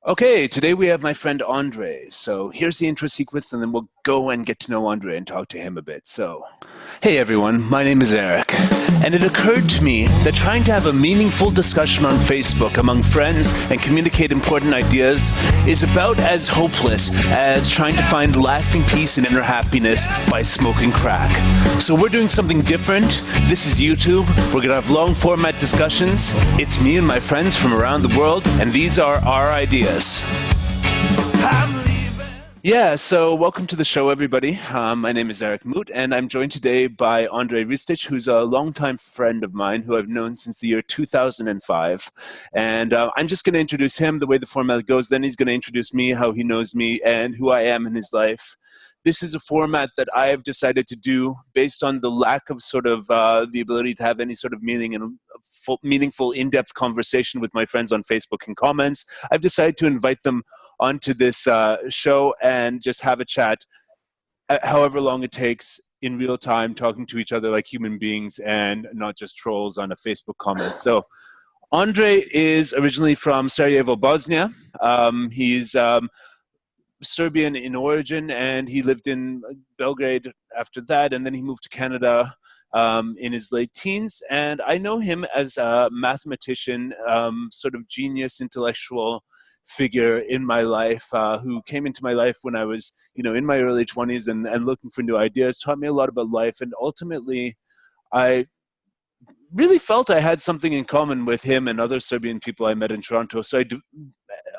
Okay, today we have my friend Andrej. So here's the intro sequence, and then we'll go and get to know Andrej and talk to him a bit. So, hey everyone, my name is Erik, and it occurred to me that trying to have a meaningful discussion on Facebook among friends and communicate important ideas is about as hopeless as trying to find lasting peace and inner happiness by smoking crack. So we're doing something different. This is YouTube. We're going to have long format discussions. It's me and my friends from around the world, and these are our ideas. Yeah, so welcome to the show, everybody. My name is Erik Mut, and I'm joined today by Andrej Ristic, who's a longtime friend of mine who I've known since the year 2005. And I'm just going to introduce him the way the format goes. Then he's going to introduce me, how he knows me, and who I am in his life. This is a format that I have decided to do based on the lack of sort of the ability to have any sort of meaningful, in-depth conversation with my friends on Facebook and comments. I've decided to invite them onto this show and just have a chat, however long it takes, in real time, talking to each other like human beings and not just trolls on a Facebook comment. So Andrej is originally from Sarajevo, Bosnia. He's Serbian in origin, and he lived in Belgrade after that, and then he moved to Canada in his late teens. And I know him as a mathematician, sort of genius, intellectual figure in my life, who came into my life when I was, in my early 20s and looking for new ideas, taught me a lot about life, and ultimately I really felt I had something in common with him and other Serbian people I met in Toronto. So I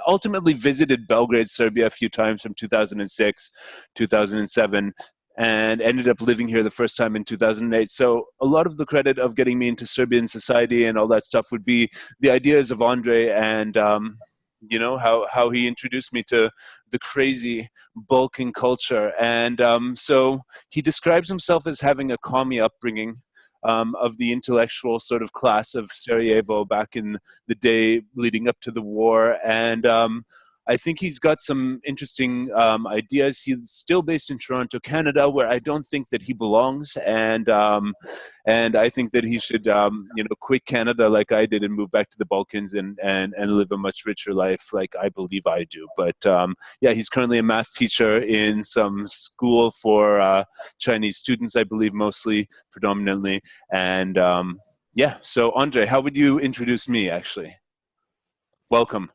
ultimately visited Belgrade, Serbia a few times from 2006, 2007, and ended up living here the first time in 2008. So a lot of the credit of getting me into Serbian society and all that stuff would be the ideas of Andrej and, how he introduced me to the crazy Balkan culture. And so he describes himself as having a commie upbringing, of the intellectual sort of class of Sarajevo back in the day leading up to the war. And I think he's got some interesting ideas. He's still based in Toronto, Canada, where I don't think that he belongs. And I think that he should, quit Canada like I did and move back to the Balkans and live a much richer life like I believe I do. But yeah, he's currently a math teacher in some school for Chinese students, I believe, mostly, predominantly. And yeah, so Andrej, how would you introduce me, actually? Welcome.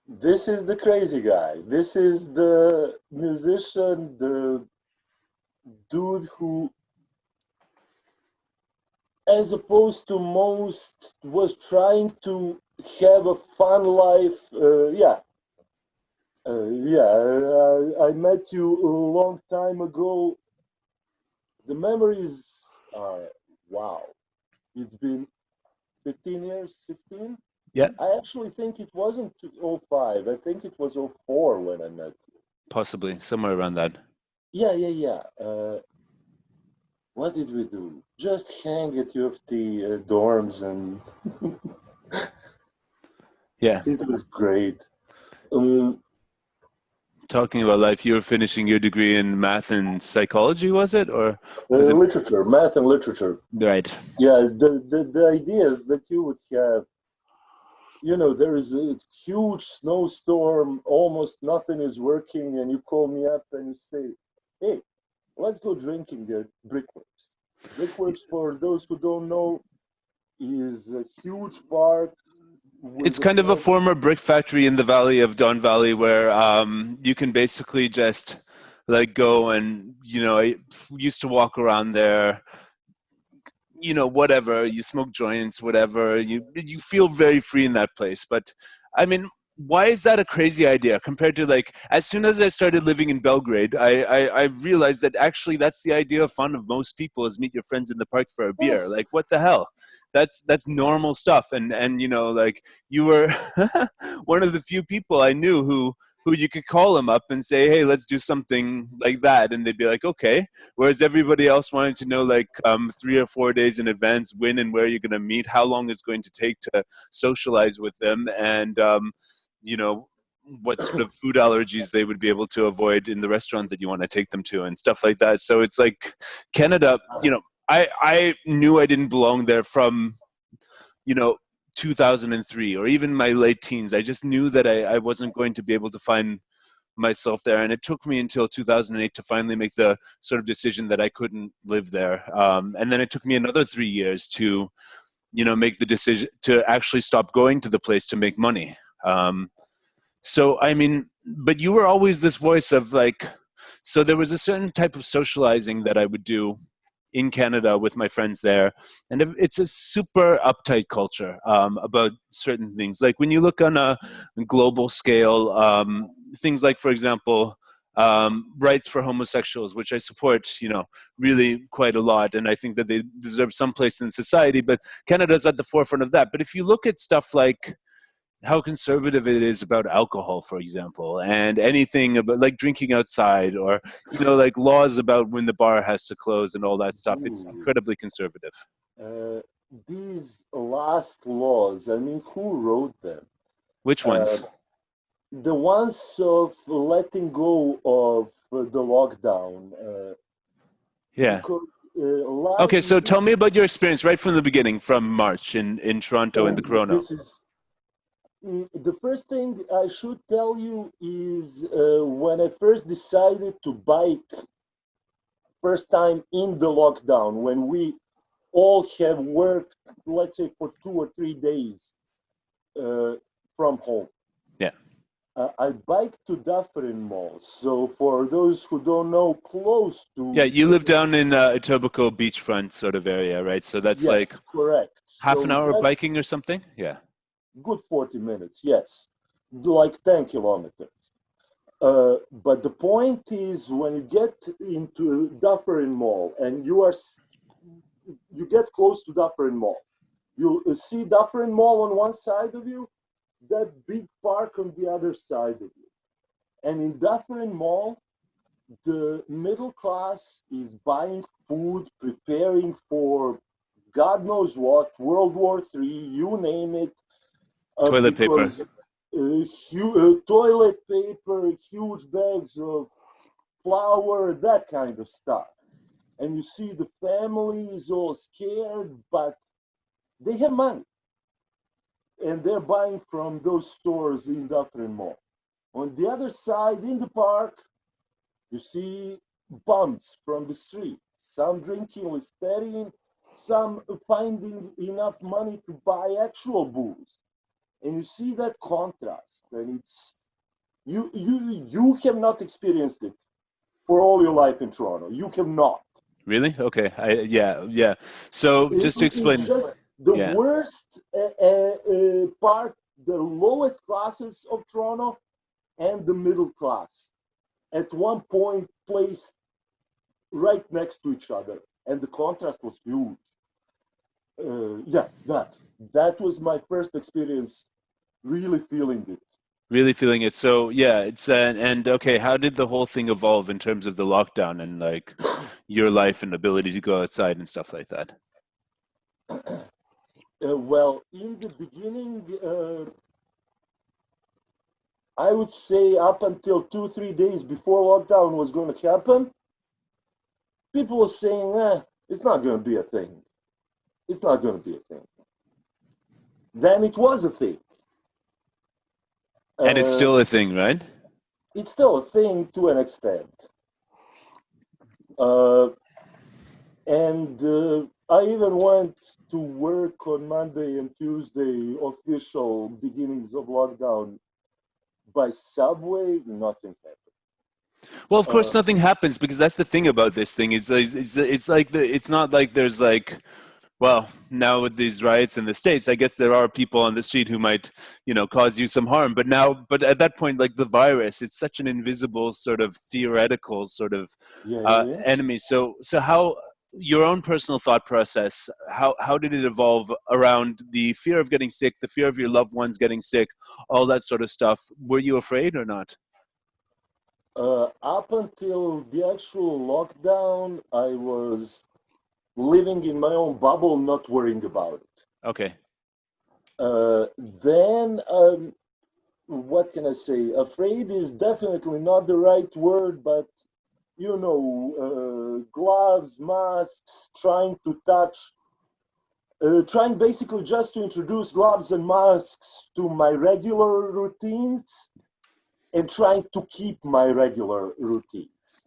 This is the crazy guy. This is the musician, the dude who, as opposed to most, was trying to have a fun life. I met you a long time ago. The memories are, wow. It's been 15 years, 16? Yeah. I actually think it wasn't 05. I think it was 04 when I met you. Possibly, somewhere around that. Yeah. What did we do? Just hang at U of T dorms and yeah, it was great. Talking about life, you were finishing your degree in math and psychology, was it? Or was it literature, math and literature. Right. Yeah, the ideas that you would have. There is a huge snowstorm, almost nothing is working, and you call me up and you say, hey, let's go drinking at Brickworks. Brickworks, for those who don't know, is a huge park. It's kind of a former brick factory in the valley of Don Valley where you can basically just go and, I used to walk around there, whatever, you smoke joints, whatever, you feel very free in that place. But I mean, why is that a crazy idea compared to as soon as I started living in Belgrade, I realized that actually that's the idea of fun of most people is meet your friends in the park for a beer. Yes. What the hell? That's normal stuff. And you were one of the few people I knew who you could call them up and say, hey, let's do something like that. And they'd be like, okay. Whereas everybody else wanted to know 3 or 4 days in advance when and where you're going to meet, how long it's going to take to socialize with them, and, what sort of food allergies they would be able to avoid in the restaurant that you want to take them to and stuff like that. So it's Canada, I knew I didn't belong there from, 2003 or even my late teens. I just knew that I wasn't going to be able to find myself there, and it took me until 2008 to finally make the sort of decision that I couldn't live there. And then it took me another 3 years to, make the decision to actually stop going to the place to make money. So I mean, but you were always this voice of like, so there was a certain type of socializing that I would do in Canada with my friends there, and it's a super uptight culture about certain things. Like when you look on a global scale, things like, for example, rights for homosexuals, which I support, really quite a lot, and I think that they deserve some place in society. But Canada's at the forefront of that. But if you look at stuff like how conservative it is about alcohol, for example, and anything about like drinking outside, or like laws about when the bar has to close and all that stuff, it's incredibly conservative. These last laws, I mean, who wrote them? Which ones? The ones of letting go of the lockdown. Yeah. Okay, so tell me about your experience right from the beginning, from March in Toronto and the Corona. The first thing I should tell you is when I first decided to bike, first time in the lockdown, when we all have worked, let's say, for 2 or 3 days from home. Yeah. I biked to Dufferin Mall. So for those who don't know, close to... Yeah, you live down in Etobicoke beachfront sort of area, right? So that's like correct. Half an hour biking or something? Yeah. Good 40 minutes, yes. Like 10 kilometers. But the point is, when you get into Dufferin Mall and you get close to Dufferin Mall, you see Dufferin Mall on one side of you, that big park on the other side of you. And in Dufferin Mall, the middle class is buying food, preparing for God knows what, World War III, you name it. Toilet paper. Toilet paper, huge bags of flour, that kind of stuff. And you see the families all scared, but they have money. And they're buying from those stores in Dufferin Mall. On the other side, in the park, you see bums from the street. Some drinking Listerine, some finding enough money to buy actual booze. And you see that contrast, and it's you have not experienced it for all your life in Toronto. You have not. Really? Okay. Yeah. So just to explain, it's just the worst part, the lowest classes of Toronto and the middle class, at one point placed right next to each other, and the contrast was huge. That was my first experience, really feeling it. Really feeling it. So yeah, it's and okay, how did the whole thing evolve in terms of the lockdown and like your life and ability to go outside and stuff like that? Well, in the beginning, I would say up until 2-3 days before lockdown was going to happen, people were saying, it's not going to be a thing. It's not going to be a thing. Then it was a thing. And it's still a thing, right? It's still a thing to an extent. I even went to work on Monday and Tuesday, official beginnings of lockdown, by subway. Nothing happened. Well, of course, nothing happens, because that's the thing about this thing. It's like it's not like there's like, well, now with these riots in the States, I guess there are people on the street who might, cause you some harm. But at that point, like the virus, it's such an invisible sort of theoretical sort of enemy. So how your own personal thought process, how did it evolve around the fear of getting sick, the fear of your loved ones getting sick, all that sort of stuff? Were you afraid or not? Up until the actual lockdown, I was living in my own bubble, not worrying about it. Okay. Then, what can I say? Afraid is definitely not the right word, but, gloves, masks, trying to touch trying basically just to introduce gloves and masks to my regular routines and trying to keep my regular routines.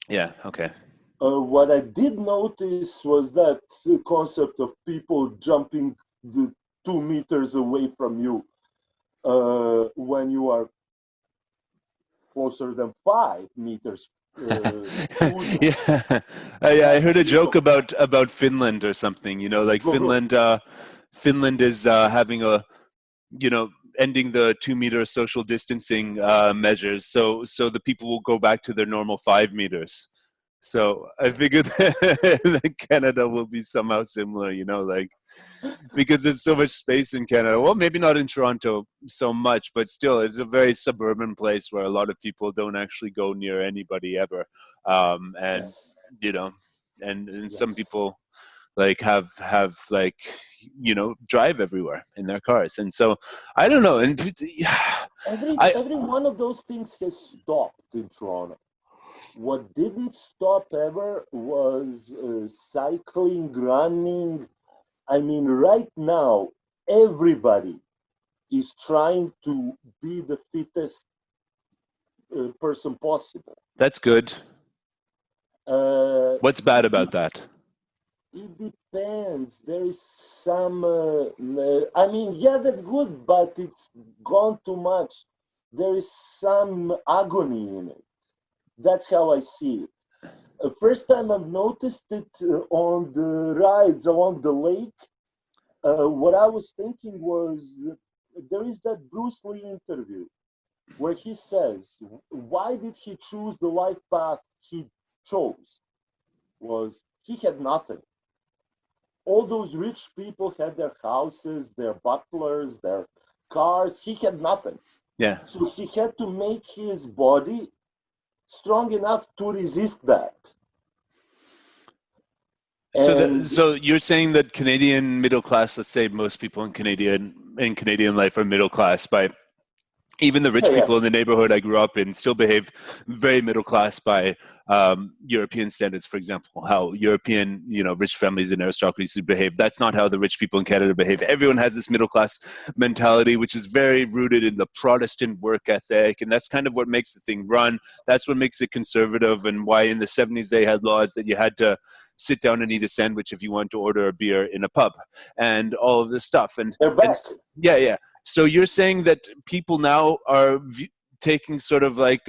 Yeah, okay. What I did notice was that the concept of people jumping the 2 meters away from you when you are closer than 5 meters. Yeah, I heard a joke about Finland or something. You know, like Finland is having a, you know, ending the 2 meter social distancing measures, so the people will go back to their normal 5 meters. So I figured that Canada will be somehow similar, you know, like, because there's so much space in Canada. Well, maybe not in Toronto so much, but still, it's a very suburban place where a lot of people don't actually go near anybody ever. And Yes. you know, and some Yes. people like have like, you know, drive everywhere in their cars, and so I don't know. And Every one of those things has stopped in Toronto. What didn't stop ever was cycling, running. I mean, right now, everybody is trying to be the fittest person possible. That's good. Uh, What's bad it, about that? it depends. There is some, I mean, yeah, that's good, but it's gone too much. There is some agony in it. That's how I see it. First time I've noticed it on the rides along the lake. What I was thinking was there is that Bruce Lee interview where he says, why did he choose the life path he chose? Was he had nothing. All those rich people had their houses, their butlers, their cars. He had nothing. Yeah. So he had to make his body strong enough to resist that. So you're saying that Canadian middle class, let's say most people in Canadian life are middle class, by even the rich people in the neighborhood I grew up in still behave very middle class by European standards. For example, how European, you know, rich families and aristocracies behave. That's not how the rich people in Canada behave. Everyone has this middle class mentality, which is very rooted in the Protestant work ethic, and that's kind of what makes the thing run. That's what makes it conservative, and why in the 70s they had laws that you had to sit down and eat a sandwich if you want to order a beer in a pub, and all of this stuff. And yeah. So you're saying that people now are taking sort of like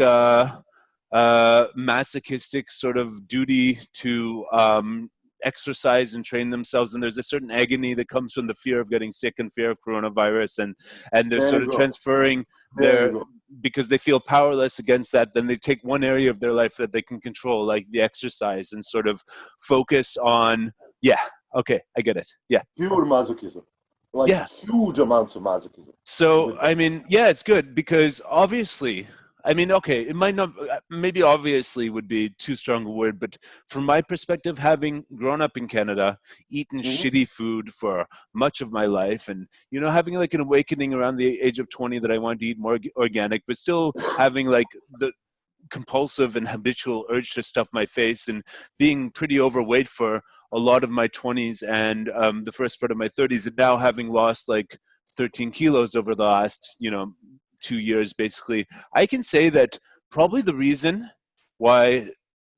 masochistic sort of duty to exercise and train themselves, and there's a certain agony that comes from the fear of getting sick and fear of coronavirus, and they're sort of transferring their, because they feel powerless against that, then they take one area of their life that they can control, like the exercise, and sort of focus on, okay, I get it. Yeah. Pure masochism. Like huge amounts of masochism. So, I mean, yeah, it's good because obviously, I mean, okay, it might not, maybe obviously would be too strong a word, but from my perspective, having grown up in Canada, eaten shitty food for much of my life, and, you know, having like an awakening around the age of 20 that I wanted to eat more organic, but still having like the compulsive and habitual urge to stuff my face, and being pretty overweight for a lot of my 20s and the first part of my 30s, and now having lost like 13 kilos over the last, you know, 2 years basically, I can say that probably the reason why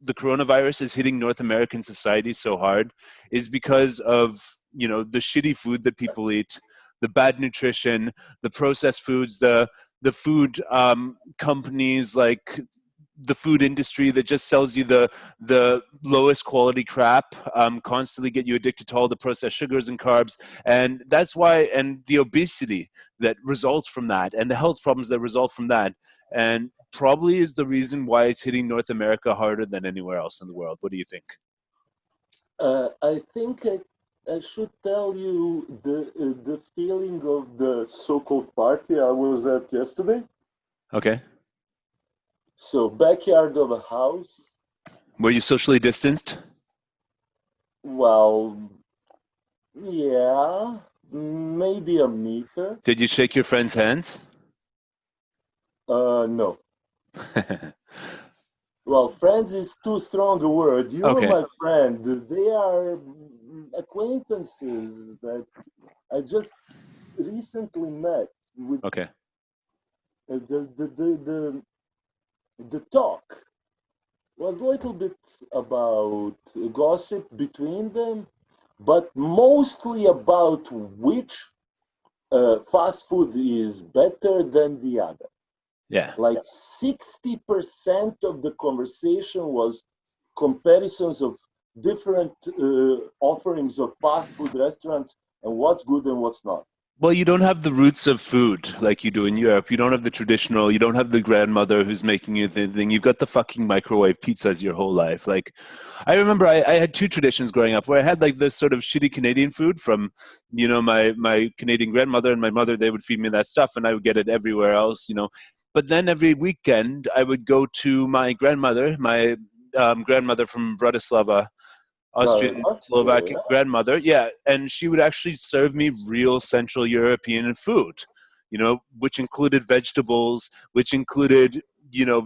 the coronavirus is hitting North American society so hard is because of, you know, the shitty food that people eat, the bad nutrition, the processed foods, the food companies, like the food industry that just sells you the lowest quality crap, constantly get you addicted to all the processed sugars and carbs, and that's why, and the obesity that results from that, and the health problems that result from that, and probably is the reason why it's hitting North America harder than anywhere else in the world. What do you think? I think I should tell you the feeling of the so-called party I was at yesterday. Okay. So, backyard of a house. Were you socially distanced? Well, yeah, maybe a meter. Did you shake your friends' hands? No. Well, friends is too strong a word. You are my friend. They are, acquaintances that I just recently met with Okay. the talk was a little bit about gossip between them, but mostly about which fast food is better than the other. Yeah. Like 60% of the conversation was comparisons of different offerings of fast food restaurants and what's good and what's not. Well, you don't have the roots of food like you do in Europe. You don't have the traditional, you don't have the grandmother who's making you the thing. You've got the fucking microwave pizzas your whole life. Like, I remember I had two traditions growing up where I had like this sort of shitty Canadian food from, you know, my Canadian grandmother and my mother. They would feed me that stuff and I would get it everywhere else, you know. But then every weekend I would go to my grandmother, grandmother from Bratislava, Austrian Slovakian grandmother, yeah, and she would actually serve me real Central European food, you know, which included vegetables, which included, you know,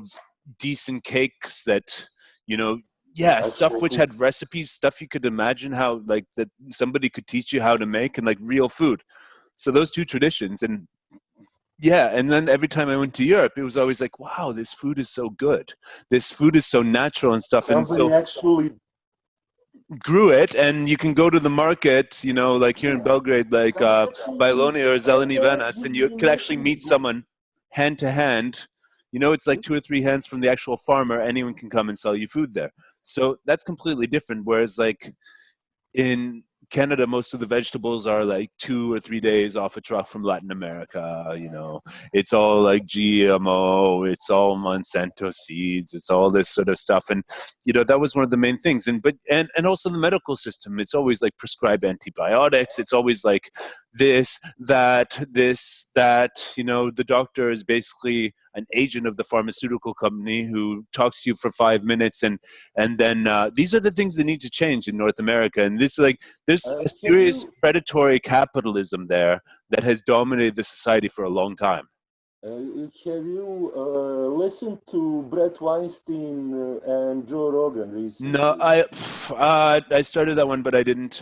decent cakes that, you know, yeah, stuff which had recipes, stuff you could imagine how, like, that somebody could teach you how to make, and like real food. So those two traditions, and yeah, and then every time I went to Europe, it was always like, wow, this food is so good. This food is so natural and stuff. Somebody and so actually grew it, and you can go to the market, you know, like here in Belgrade, like Bajloni or Zeleni Venac, and you could actually meet someone hand to hand. You know, it's like 2 or 3 hands from the actual farmer. Anyone can come and sell you food there. So that's completely different. Whereas like in Canada, most of the vegetables are like 2 or 3 days off a truck from Latin America. You know, it's all like GMO, it's all Monsanto seeds, it's all this sort of stuff. And you know, that was one of the main things. And also the medical system, it's always like prescribe antibiotics. It's always like this, that. You know, the doctor is basically an agent of the pharmaceutical company who talks to you for 5 minutes, and then these are the things that need to change in North America. And this, like, there's a serious predatory capitalism there that has dominated the society for a long time. Have you listened to Brett Weinstein and Joe Rogan recently? No, I started that one, but I didn't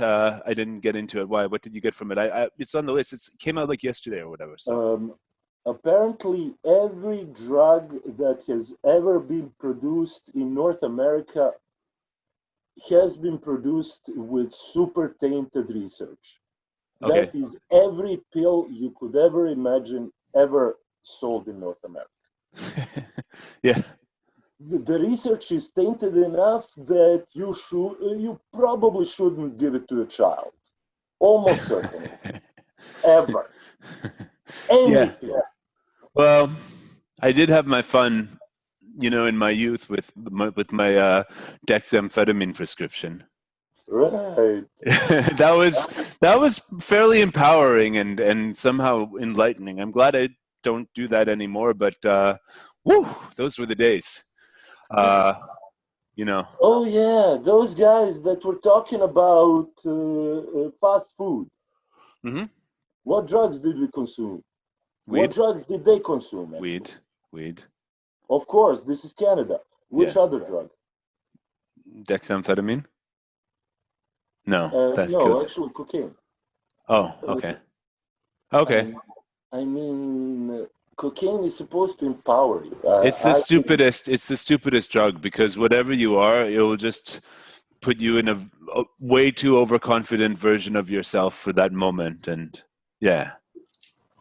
get into it. Why? What did you get from it? It's on the list. It came out like yesterday or whatever. So. Apparently, every drug that has ever been produced in North America has been produced with super tainted research. Okay. That is every pill you could ever imagine ever sold in North America. Yeah. The research is tainted enough that you probably shouldn't give it to a child. Almost certainly. Ever. Yeah. Well, I did have my fun, you know, in my youth with my dexamphetamine prescription. Right. that was fairly empowering and somehow enlightening. I'm glad I don't do that anymore, but those were the days. You know. Oh yeah, those guys that were talking about fast food. Mm-hmm. What drugs did we consume? Weed. What drugs did they consume? Actually? Weed. Of course, this is Canada. Which other drug? Dexamphetamine? No, that no, kills actually cocaine. Oh, okay. Okay. I mean, cocaine is supposed to empower you. It's the stupidest drug, because whatever you are, it will just put you in a way too overconfident version of yourself for that moment. And yeah.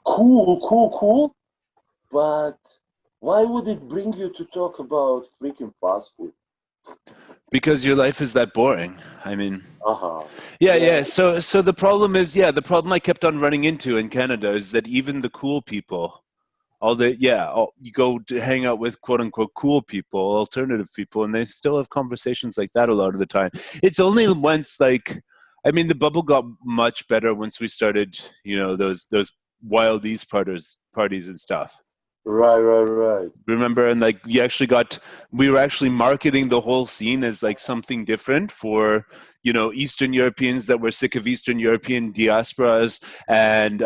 Cool. But why would it bring you to talk about freaking fast food? Because your life is that boring. I mean, yeah. So the problem is, the problem I kept on running into in Canada is that even the cool people, you go to hang out with quote unquote cool people, alternative people, and they still have conversations like that a lot of the time. It's only once, like, I mean, the bubble got much better once we started, you know, those wild East parties and stuff. Right. Remember? And like we were actually marketing the whole scene as like something different for, you know, Eastern Europeans that were sick of Eastern European diasporas, and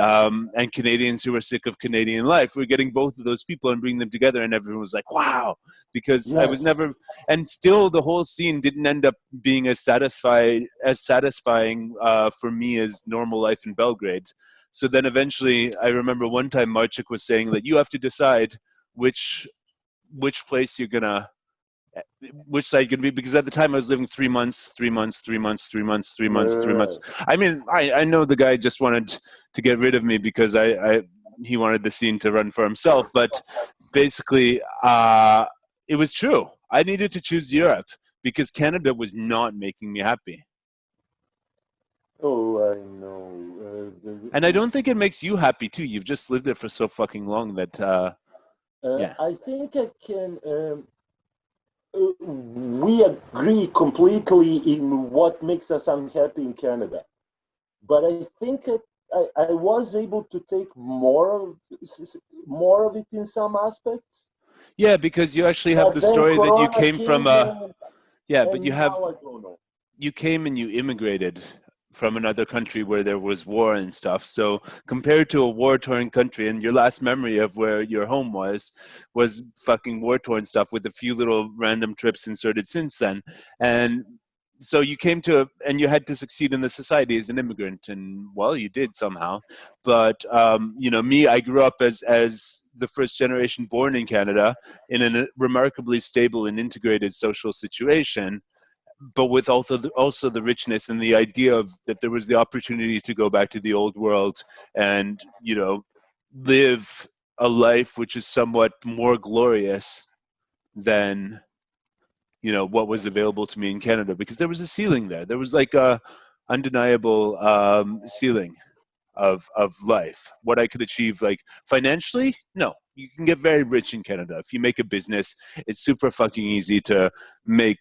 Canadians who were sick of Canadian life. We're getting both of those people and bringing them together, and everyone was like, wow, because I was Yes. never, and still the whole scene didn't end up being as satisfying for me as normal life in Belgrade. So then eventually, I remember one time Marchik was saying that you have to decide which place you're gonna, which side you're gonna be, because at the time I was living 3 months, 3 months, 3 months, 3 months, 3 months, 3 months. Right. I mean, I know the guy just wanted to get rid of me because he wanted the scene to run for himself, but basically it was true. I needed to choose Europe because Canada was not making me happy. Oh, I know. And I don't think it makes you happy too. You've just lived there for so fucking long that yeah. I think I can. We agree completely in what makes us unhappy in Canada, but I think I was able to take more of it in some aspects. Yeah, because you actually have But the then story that you Corona came from came, yeah, but and now I don't know. you came and you immigrated from another country where there was war and stuff. So compared to a war-torn country, and your last memory of where your home was fucking war-torn stuff with a few little random trips inserted since then. And so you came to and you had to succeed in the society as an immigrant, and well, you did somehow. But you know, me, I grew up as the first generation born in Canada in a remarkably stable and integrated social situation, but with also the richness and the idea of that there was the opportunity to go back to the old world and, you know, live a life which is somewhat more glorious than, you know, what was available to me in Canada, because there was a ceiling there. There was like a undeniable ceiling of life. What I could achieve, like financially, no. You can get very rich in Canada. If you make a business, it's super fucking easy to make,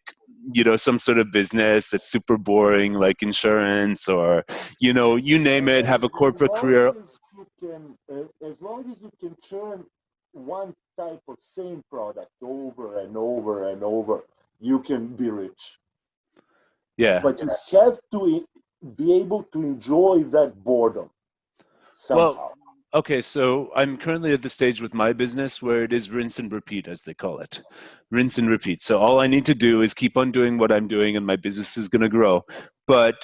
you know, some sort of business that's super boring, like insurance or, you know, you name it, have a corporate career. As long as you can churn one type of same product over and over and over, you can be rich. Yeah. But you have to be able to enjoy that boredom somehow. Well, okay, so I'm currently at the stage with my business where it is rinse and repeat, as they call it. Rinse and repeat. So all I need to do is keep on doing what I'm doing and my business is going to grow. But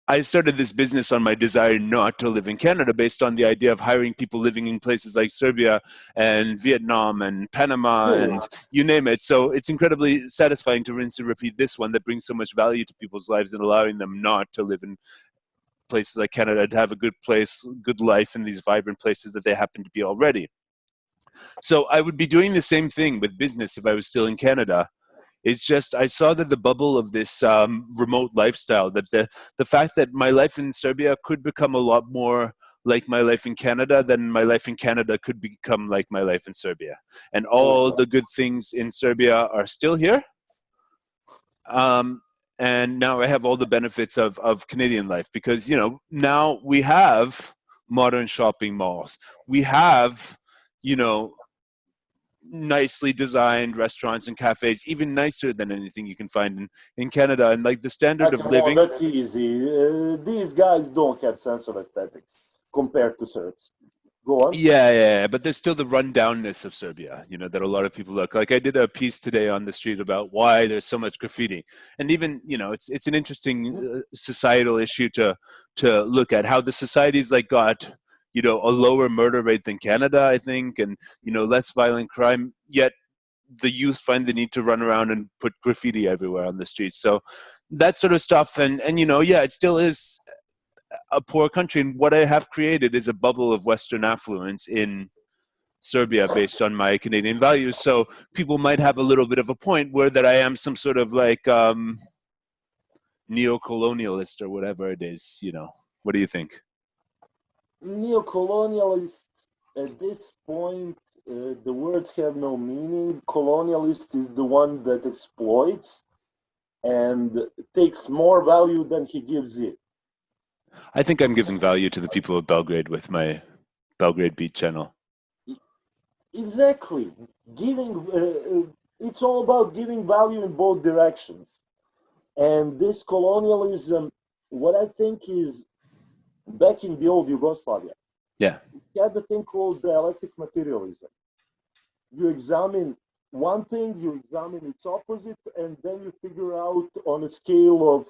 I started this business on my desire not to live in Canada, based on the idea of hiring people living in places like Serbia and Vietnam and Panama and you name it. So it's incredibly satisfying to rinse and repeat this one that brings so much value to people's lives and allowing them not to live in places like Canada, to have a good place, good life in these vibrant places that they happen to be already. So I would be doing the same thing with business if I was still in Canada. It's just I saw that the bubble of this remote lifestyle, that the fact that my life in Serbia could become a lot more like my life in Canada than my life in Canada could become like my life in Serbia. And all the good things in Serbia are still here. And now I have all the benefits of Canadian life, because, you know, now we have modern shopping malls. We have, you know, nicely designed restaurants and cafes, even nicer than anything you can find in Canada. And like the standard of living. That's easy. These guys don't have sense of aesthetics compared to Serbs. Go on. Yeah, but there's still the rundownness of Serbia, you know, that a lot of people look like. I did a piece today on the street about why there's so much graffiti, and even, you know, it's an interesting societal issue to look at, how the society's like got, you know, a lower murder rate than Canada, I think, and, you know, less violent crime, yet the youth find the need to run around and put graffiti everywhere on the streets. So that sort of stuff, and you know, yeah, it still is a poor country, and what I have created is a bubble of Western affluence in Serbia based on my Canadian values. So people might have a little bit of a point where that I am some sort of like neo-colonialist or whatever it is, you know. What do you think? Neo-colonialist, at this point, the words have no meaning. Colonialist is the one that exploits and takes more value than he gives it. I think I'm giving value to the people of Belgrade with my Belgrade Beat channel. exactly. Giving, it's all about giving value in both directions. And this colonialism, what I think is back in the old Yugoslavia, Yeah. you had a thing called dialectic materialism. You examine one thing, you examine its opposite, and then you figure out on a scale of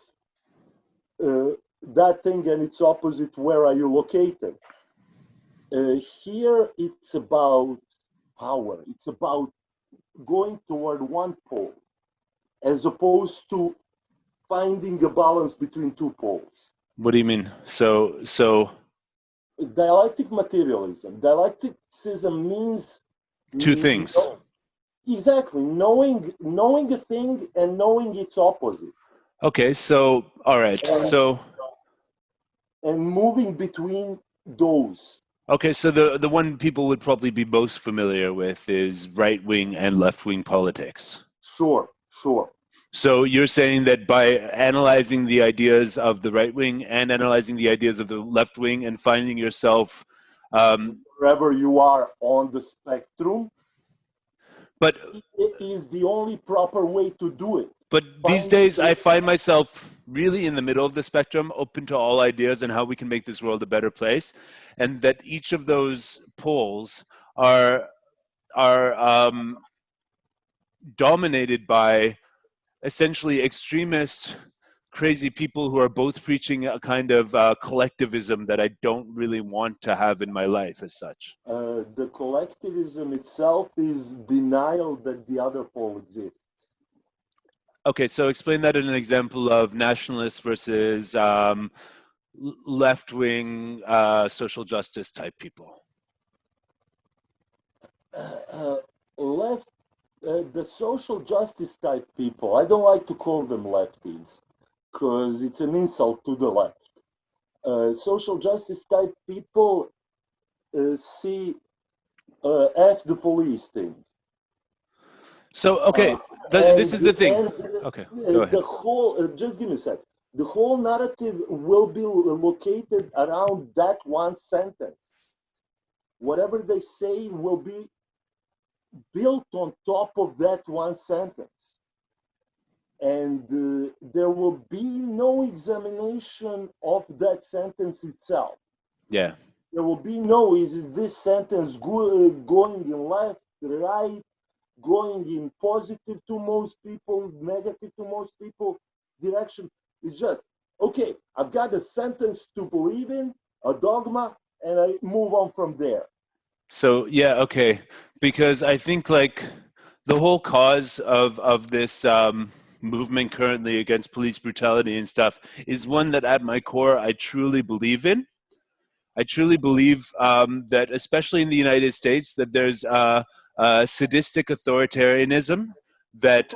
that thing and its opposite, where are you located? Here, it's about power. It's about going toward one pole, as opposed to finding a balance between two poles. What do you mean? So Dialectic materialism. Dialecticism means two things. Exactly, knowing a thing and knowing its opposite. Okay, so all right. And moving between those. Okay, so the one people would probably be most familiar with is right-wing and left-wing politics. Sure. So you're saying that by analyzing the ideas of the right wing and analyzing the ideas of the left wing and finding yourself wherever you are on the spectrum, but it is the only proper way to do it. But these days, I find myself really in the middle of the spectrum, open to all ideas and how we can make this world a better place, and that each of those poles are dominated by essentially extremist, crazy people who are both preaching a kind of collectivism that I don't really want to have in my life as such. The collectivism itself is denial that the other pole exists. Okay, so explain that in an example of nationalists versus left-wing social justice type people. The social justice type people, I don't like to call them lefties because it's an insult to the left. Social justice type people see F the police thing. So, okay, this is the thing. Okay, go ahead. The whole, just give me a sec. The whole narrative will be located around that one sentence. Whatever they say will be built on top of that one sentence. And there will be no examination of that sentence itself. Yeah. There will be no, is this sentence going in left, right, going in positive to most people, negative to most people direction. It's just, okay, I've got a sentence to believe in, a dogma, and I move on from there. So, yeah, okay. Because I think like the whole cause of this movement currently against police brutality and stuff is one that at my core I truly believe in. I truly believe that, especially in the United States, that there's sadistic authoritarianism that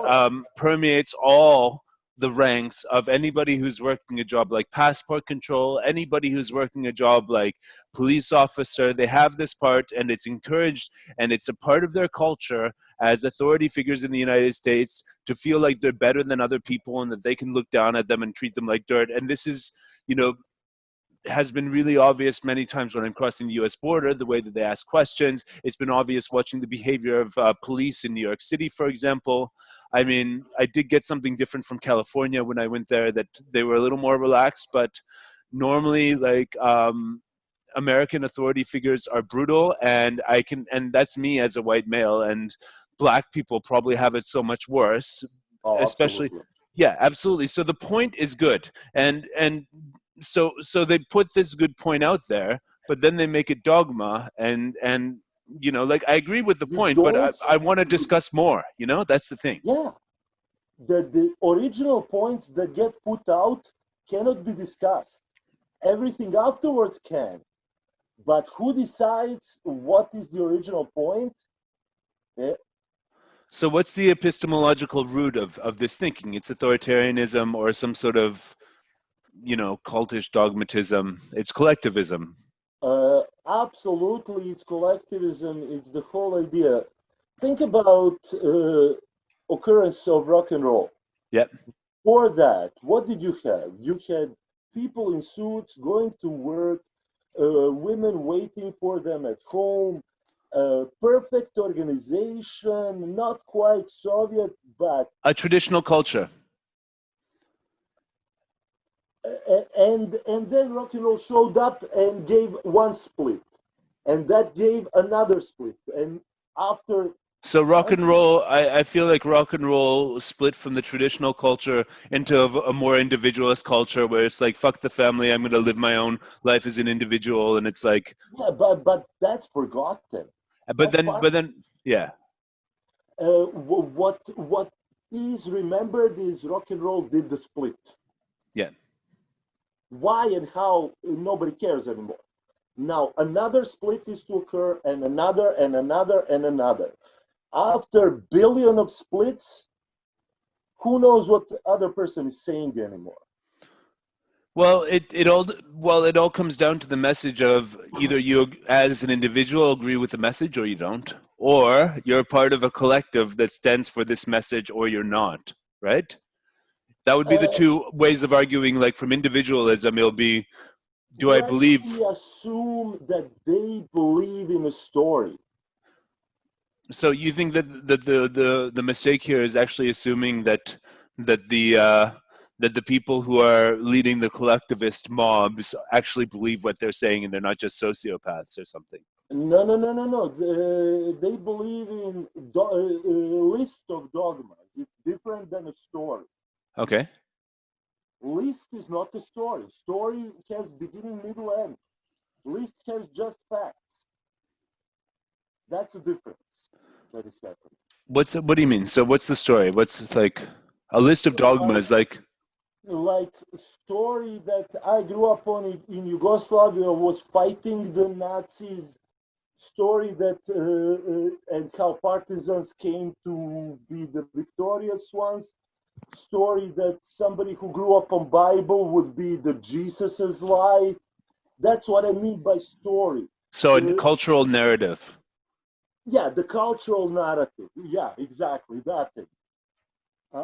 permeates all the ranks of anybody who's working a job like passport control, anybody who's working a job like police officer. They have this part, and it's encouraged, and it's a part of their culture as authority figures in the United States to feel like they're better than other people and that they can look down at them and treat them like dirt. And this is, you know, has been really obvious many times when I'm crossing the US border, the way that they ask questions. It's been obvious watching the behavior of police in New York City, for example. I mean, I did get something different from California when I went there, that they were a little more relaxed, but normally like American authority figures are brutal, and that's me as a white male, and black people probably have it so much worse, especially. Absolutely. Yeah, absolutely. So the point is good. And so they put this good point out there, but then they make it dogma, and you know, like I agree with the point, but I want to discuss more, you know, that's the thing. Yeah. The original points that get put out cannot be discussed. Everything afterwards can. But who decides what is the original point? Yeah. So what's the epistemological root of this thinking? It's authoritarianism or some sort of, you know, cultish dogmatism. It's collectivism. Absolutely, it's collectivism. It's the whole idea. Think about occurrence of rock and roll. Yep. For that, what did you have? You had people in suits going to work, women waiting for them at home, perfect organization, not quite Soviet, but a traditional culture. And then rock and roll showed up and gave one split, and that gave another split, and after. So rock and roll, I feel like rock and roll split from the traditional culture into a more individualist culture where it's like, fuck the family, I'm going to live my own life as an individual. And it's like, yeah, but that's forgotten. but then, yeah. What is remembered is rock and roll did the split. Yeah. Why and how, nobody cares anymore. Now another split is to occur, and another, and another, and another. After billion of splits, who knows what the other person is saying anymore? Well, it all comes down to the message of either you as an individual agree with the message or you don't, or you're part of a collective that stands for this message or you're not, right? That would be the two ways of arguing. Like from individualism, it'll be, do I believe? We assume that they believe in a story. So you think that the mistake here is actually assuming that the people who are leading the collectivist mobs actually believe what they're saying and they're not just sociopaths or something? No. They believe in a list of dogmas. It's different than a story. Okay. List is not a story. Story has beginning, middle, end. List has just facts. That's a difference that is happening. What do you mean? So what's the story? What's like a list of dogmas? Like a story that I grew up on in Yugoslavia was fighting the Nazis. Story that and how partisans came to be the victorious ones. Story that somebody who grew up on Bible would be the Jesus's life. That's what I mean by story. So a cultural narrative. Yeah, the cultural narrative. Yeah, exactly, that thing.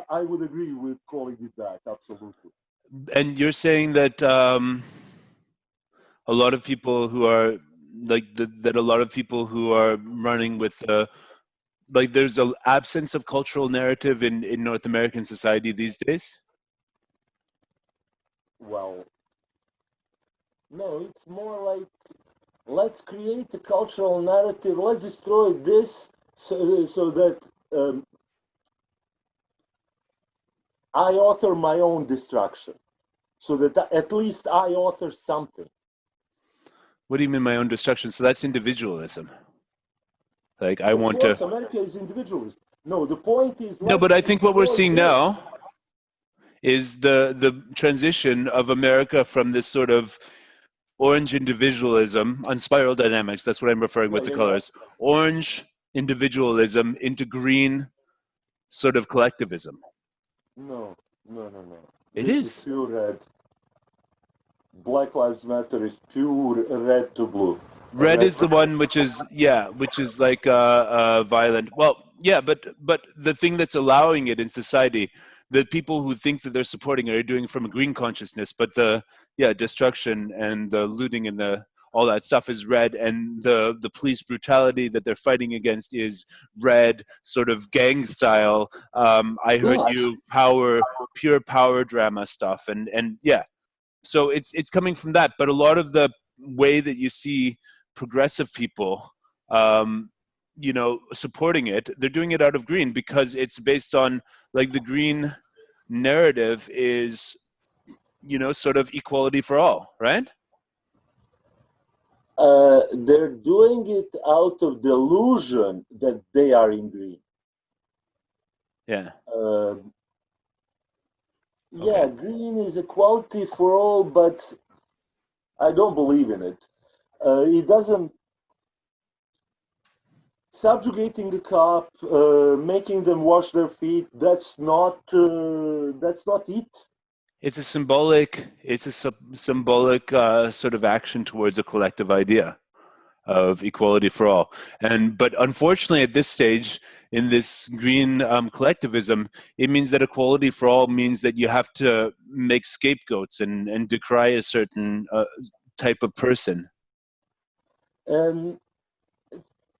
I would agree with calling it that, absolutely. And you're saying that a lot of people who are like that a lot of people who are running with like there's an absence of cultural narrative in North American society these days? Well, no, it's more like, let's create a cultural narrative, let's destroy this so that I author my own destruction, so that at least I author something. What do you mean my own destruction? So that's individualism. Like I of want course, to. America is individualist. No, the point is. No, but I think what we're seeing now is the transition of America from this sort of orange individualism on spiral dynamics. That's what I'm referring with the colors. Orange individualism into green sort of collectivism. No. It this is pure red. Black Lives Matter is pure red to blue. Red is the one which is like violent. Well, yeah, but the thing that's allowing it in society, the people who think that they're supporting it are doing it from a green consciousness. But the destruction and the looting and the all that stuff is red, and the police brutality that they're fighting against is red, sort of gang style. I heard you pure power drama stuff, and yeah. So it's coming from that, but a lot of the way that you see progressive people, supporting it, they're doing it out of green because it's based on like the green narrative is, sort of equality for all, right? They're doing it out of delusion that they are in green. Yeah. Yeah, green is equality for all, but I don't believe in it. It doesn't. Subjugating the cop, making them wash their feet, that's not it. It's a symbolic sort of action towards a collective idea of equality for all. But unfortunately at this stage in this green collectivism, it means that equality for all means that you have to make scapegoats and decry a certain type of person.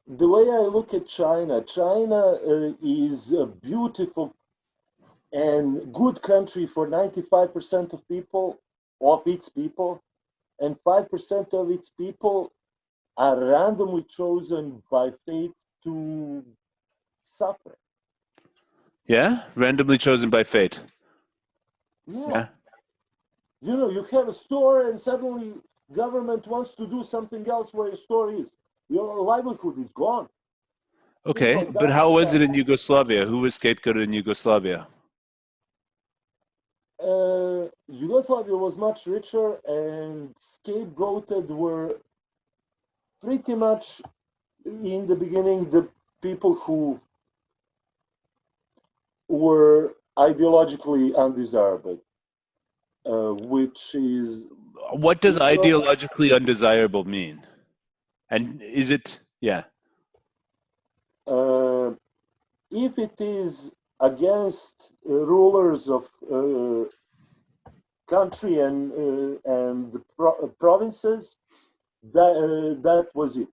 the way I look at China, China is a beautiful and good country for 95% of its people, and 5% of its people are randomly chosen by fate to suffer. Yeah, randomly chosen by fate. Yeah. Yeah. You know, you have a store and suddenly government wants to do something else where your store is. Your livelihood is gone. Okay, People but how was die. it in Yugoslavia? Who was scapegoated in Yugoslavia? Yugoslavia was much richer, and scapegoated were pretty much in the beginning the people who were ideologically undesirable, which is What does people. ideologically undesirable mean? And is it, yeah. Uh, if it is against rulers of country and the provinces, that was it.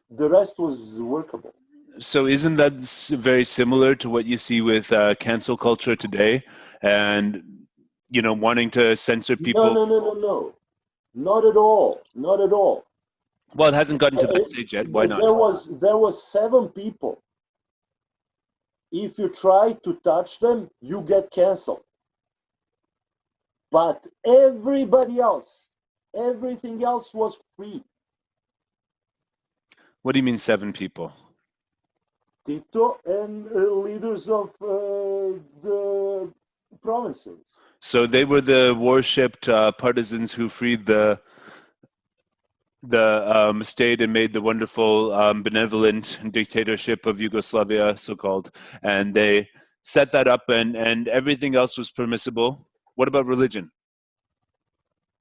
The rest was workable. So isn't that very similar to what you see with cancel culture today, and wanting to censor No, people? no, no, no, no, not at all, not at all. Well, it hasn't gotten to that stage yet. Why not? There was 7 people. If you try to touch them, you get canceled. But everybody else, everything else was free. What do you mean 7 people? Tito and leaders of the provinces. So they were the worshipped partisans who freed the state and made the wonderful benevolent dictatorship of Yugoslavia, so-called, and they set that up, and everything else was permissible. What about religion?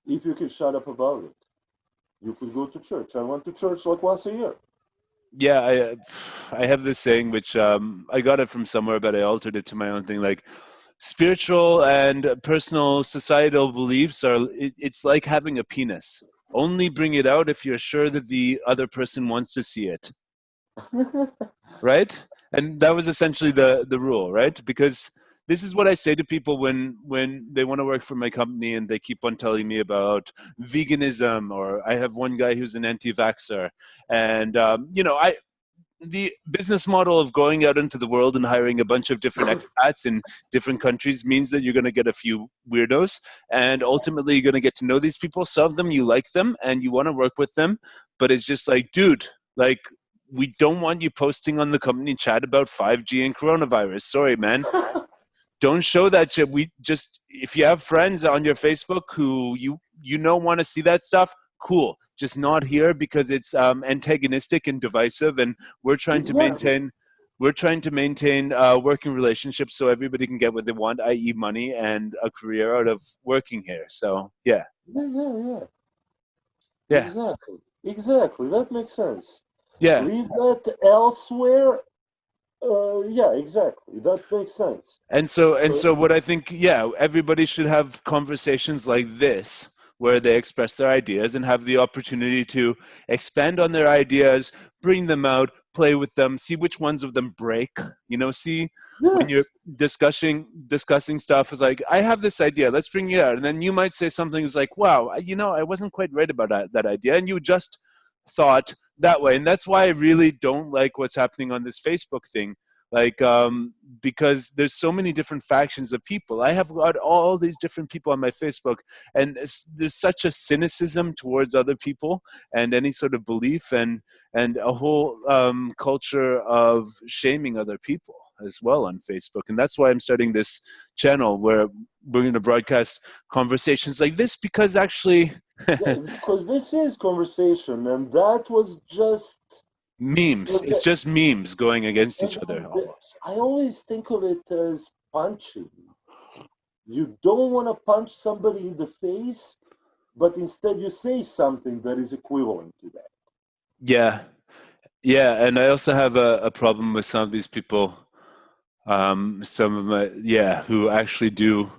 If you can shut up about it, you could go to church. I went to church like once a year. Yeah, I have this saying, which I got it from somewhere, but I altered it to my own thing. Like, spiritual and personal societal beliefs it's like having a penis. Only bring it out if you're sure that the other person wants to see it. Right? And that was essentially the rule, right? Because this is what I say to people when they want to work for my company and they keep on telling me about veganism, or I have one guy who's an anti-vaxxer, and the business model of going out into the world and hiring a bunch of different expats in different countries means that you're going to get a few weirdos, and ultimately you're going to get to know these people. Some of them you like them and you want to work with them, but it's just like, dude, like, we don't want you posting on the company chat about 5G and coronavirus. Sorry, man. Don't show that shit. We just, if you have friends on your Facebook who want to see that stuff, cool. Just not here, because it's antagonistic and divisive, and we're trying to Exactly. maintain working relationships so everybody can get what they want, i.e., money and a career out of working here. So yeah, Yeah. yeah, Exactly. That makes sense. yeah. Leave that elsewhere. Yeah, exactly. That makes sense. And so what I think, yeah, everybody should have conversations like this where they express their ideas and have the opportunity to expand on their ideas, bring them out, play with them, see which ones of them break. See, when you're Yes. discussing stuff, is like, I have this idea, let's bring it out. And then you might say something that's like, wow, I wasn't quite right about that idea. And you just thought that way. And that's why I really don't like what's happening on this Facebook thing. Like, because there's so many different factions of people. I have got all these different people on my Facebook, and there's such a cynicism towards other people and any sort of belief, and a whole culture of shaming other people as well on Facebook. And that's why I'm starting this channel where we're going to broadcast conversations like this, because actually Yeah, because this is conversation, and that was just. memes. It's just memes going against each other almost. I always think of it as punching. You don't want to punch somebody in the face, but instead you say something that is equivalent to that. Yeah. Yeah, and I also have a problem with some of these people, who actually do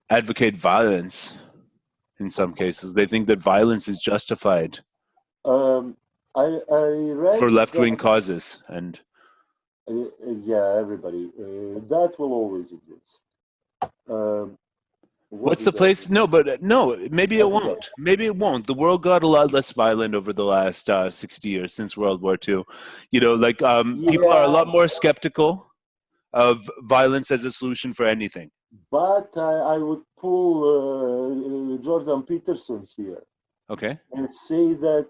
advocate violence in some cases. They think that violence is justified. Um, I read for left-wing that, causes. And yeah, everybody, that will always exist. What what's the did I place? do? No, but no, maybe it Okay. won't. Maybe it won't. The world got a lot less violent over the last 60 years since World War II. You know, like people are a Yeah, lot more skeptical of violence as a solution for anything. but I would pull Jordan Peterson here Okay. and say that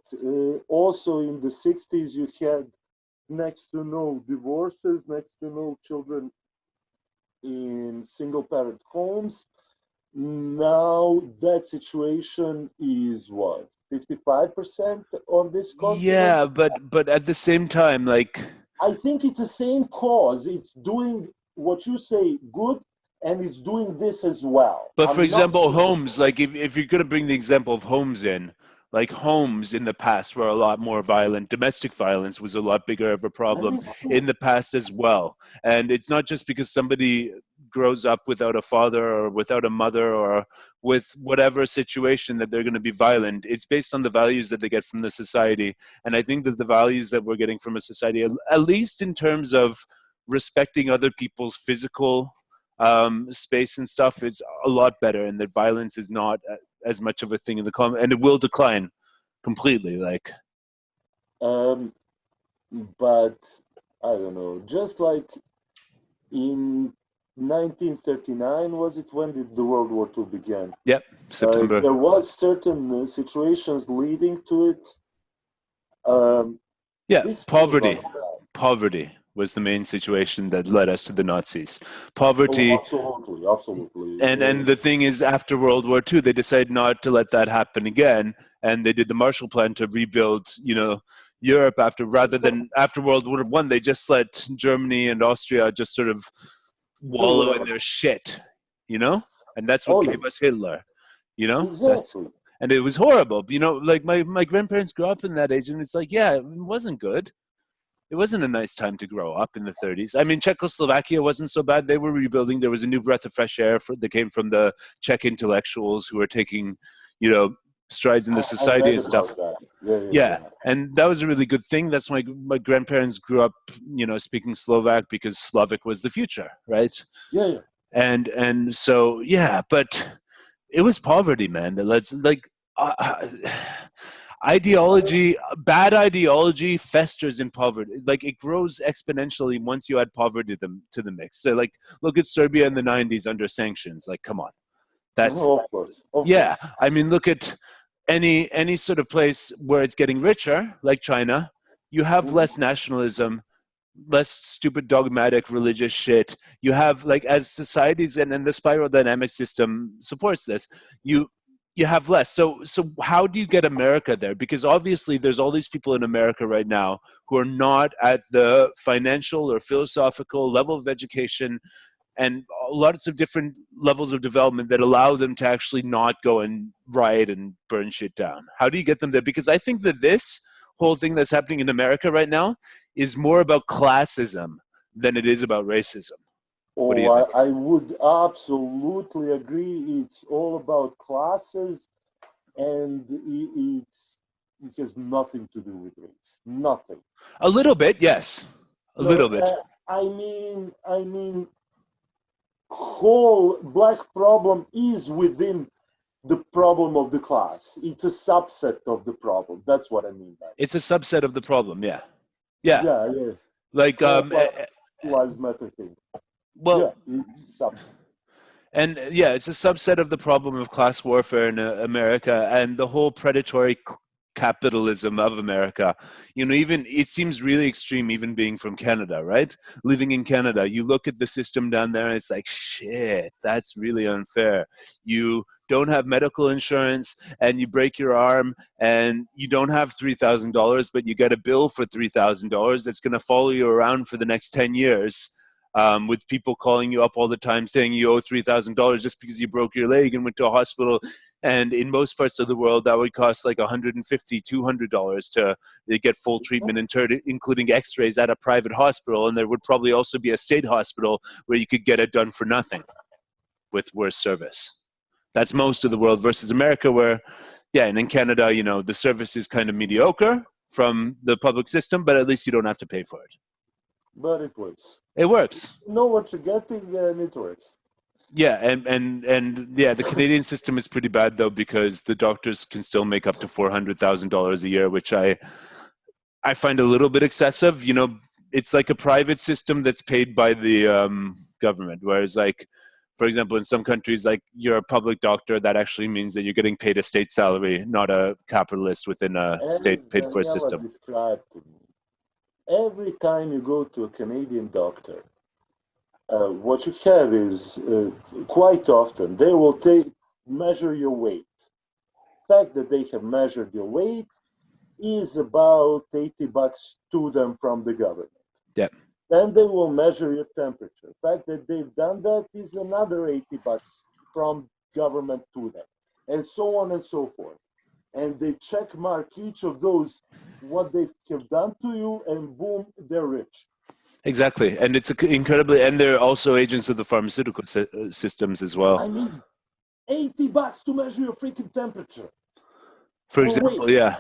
also in the 60s you had next to no divorces, next to no children in single parent homes. Now that situation is what, 55% on this continent? Yeah, but at the same time, like, I think it's the same cause. It's doing what you say good, and it's doing this as well. but for I'm not example, sure. homes, like if you're going to bring the example of homes in, like homes in the past were a lot more violent. Domestic violence was a lot bigger of a Let problem me see. in the past as well. And it's not just because somebody grows up without a father or without a mother or with whatever situation that they're going to be violent. It's based on the values that they get from the society. And I think that the values that we're getting from a society, at least in terms of respecting other people's physical space and stuff, is a lot better, and that violence is not as much of a thing in the common, and it will decline completely. Like, Um, but I don't know. Just like in 1939, was it, when did the World War II begin? yep, September. There was certain situations leading to it. Yeah, This feels poverty. unfair. Poverty was the main situation that led us to the Nazis. Oh, Poverty. absolutely, absolutely. And the thing is, after World War II, they decided not to let that happen again, and they did the Marshall Plan to rebuild, you know, Europe rather than after World War One. They just let Germany and Austria just sort of Do wallow in whatever. their shit, you know, and that's what Oh, gave yeah, us Hitler, you know. That's exactly. and it was horrible, you know. Like my grandparents grew up in that age, and it's like, yeah, it wasn't good. It wasn't a nice time to grow up in the 30s. I mean, Czechoslovakia wasn't so bad. They were rebuilding. There was a new breath of fresh air that came from the Czech intellectuals who were taking, you know, strides in the I society read and stuff. about that. Yeah, yeah, Yeah, yeah. and that was a really good thing. That's why my grandparents grew up, you know, speaking Slovak because Slavic was the future, right? Yeah, yeah. And so yeah, but it was poverty, man. That let's like. Ideology, bad ideology festers in poverty. Like it grows exponentially once you add poverty to the mix. So like look at Serbia in the 90s under sanctions. Like come on. That's Oh, of course, of yeah. course. I mean look at any sort of place where it's getting richer, like China, you have Mhm. less nationalism, less stupid dogmatic religious shit. You have like as societies and the spiral dynamic system supports this, you have less. So how do you get America there? Because obviously there's all these people in America right now who are not at the financial or philosophical level of education and lots of different levels of development that allow them to actually not go and riot and burn shit down. How do you get them there? Because I think that this whole thing that's happening in America right now is more about classism than it is about racism. What do Oh, you think? I would absolutely agree. It's all about classes, and it has nothing to do with race. Nothing. A little bit, yes. A No, little bit. I mean, whole black problem is within the problem of the class. It's a subset of the problem. That's what I mean by it. It's a subset of the problem, yeah. Yeah. Yeah, yeah. Like, Whole Black Lives Matter thing. Yeah, well, it's a subset. and yeah, it's a subset of the problem of class warfare in America and the whole predatory capitalism of America. You know, even it seems really extreme, even being from Canada, right? Living in Canada, you look at the system down there and it's like, shit, that's really unfair. You don't have medical insurance and you break your arm and you don't have $3,000, but you get a bill for $3,000 that's going to follow you around for the next 10 years. With people calling you up all the time saying you owe $3,000 just because you broke your leg and went to a hospital. And in most parts of the world, that would cost like $150, $200 to get full treatment, including x-rays at a private hospital. And there would probably also be a state hospital where you could get it done for nothing with worse service. That's most of the world versus America where, yeah, and in Canada, you know, the service is kind of mediocre. from the public system, but at least you don't have to pay for it. But it works. It works. You know what you're getting, and it works. Yeah, and yeah, the Canadian system is pretty bad though, because the doctors can still make up to $400,000 a year, which I find a little bit excessive. You know, it's like a private system that's paid by the government, whereas like, for example, in some countries, like you're a public doctor, that actually means that you're getting paid a state salary, not a capitalist within a state paid for system. Described to me, every time you go to a Canadian doctor, what you have is quite often they will measure your weight. The fact that they have measured your weight is about $80 to them from the government. Yeah. Then they will measure your temperature. The fact that they've done that is another $80 from government to them, and so on and so forth. And they check mark each of those, what they have done to you, and boom, they're rich. Exactly, and it's incredibly, and they're also agents of the pharmaceutical systems as well. I mean, $80 to measure your freaking temperature. For example, yeah.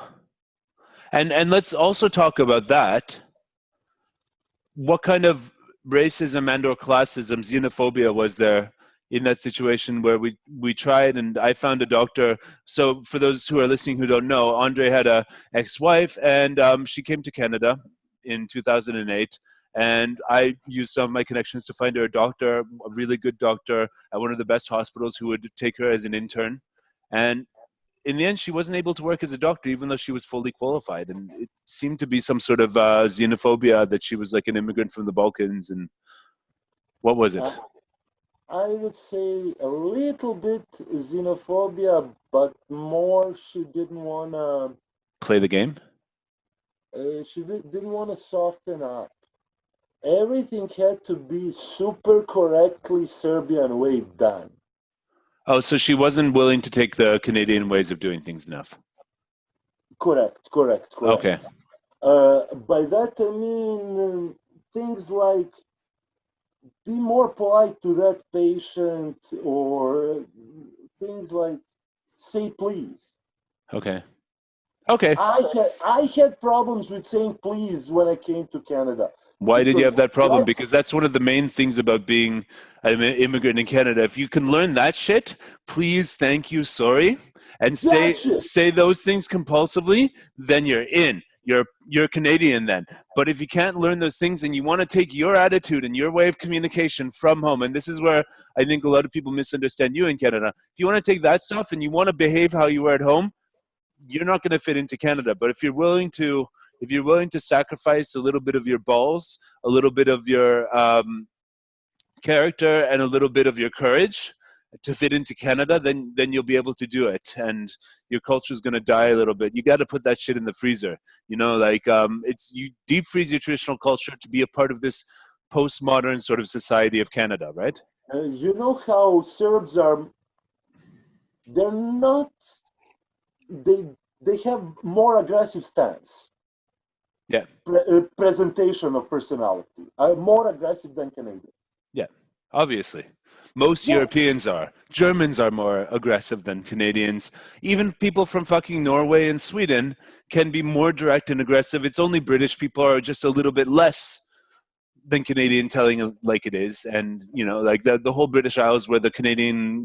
And let's also talk about that. What kind of racism and or classism, xenophobia was there in that situation where we tried, and I found a doctor. So for those who are listening who don't know, Andre had a ex-wife, and she came to Canada in 2008, and I used some of my connections to find her a doctor, a really good doctor at one of the best hospitals who would take her as an intern. And in the end, she wasn't able to work as a doctor, even though she was fully qualified. And it seemed to be some sort of xenophobia that she was like an immigrant from the Balkans. And what was it? I would say a little bit xenophobia, but more she didn't want to play the game. She didn't want to soften up. Everything had to be super correctly Serbian way done. Oh, so she wasn't willing to take the Canadian ways of doing things enough. Correct. Okay. By that I mean things like be more polite to that patient, or things like say please. Okay. I had problems with saying please when I came to Canada. Why did you have that problem? Because that's one of the main things about being an immigrant in Canada. If you can learn that shit, please, thank you, sorry, and say those things compulsively, then you're in. You're Canadian then. But if you can't learn those things and you want to take your attitude and your way of communication from home, and this is where I think a lot of people misunderstand you in Canada. If you want to take that stuff and you want to behave how you were at home, you're not going to fit into Canada. But if you're willing to sacrifice a little bit of your balls, a little bit of your character, and a little bit of your courage to fit into Canada, then you'll be able to do it. And your culture is going to die a little bit. You got to put that shit in the freezer. You know, like you deep freeze your traditional culture to be a part of this postmodern sort of society of Canada, right? You know how Serbs are, they're not, they have more aggressive stance. Yeah. Presentation of personality, more aggressive than Canadians. Yeah, obviously. Most Europeans are. Germans are more aggressive than Canadians. Even people from fucking Norway and Sweden can be more direct and aggressive. It's only British people are just a little bit less than Canadian, telling it like it is. And, you know, like the whole British Isles where the Canadian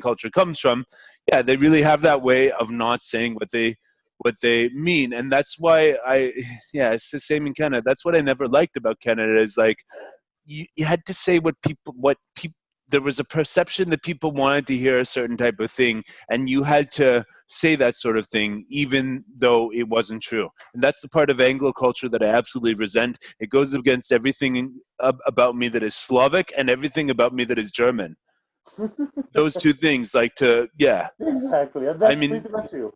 culture comes from, yeah, they really have that way of not saying what they mean. And that's why it's the same in Canada. That's what I never liked about Canada, is like you had to say what people there was a perception that people wanted to hear a certain type of thing, and you had to say that sort of thing even though it wasn't true. And that's the part of Anglo culture that I absolutely resent. It goes against everything about me that is Slavic and everything about me that is German. Those two things, Exactly. And that's pretty much you.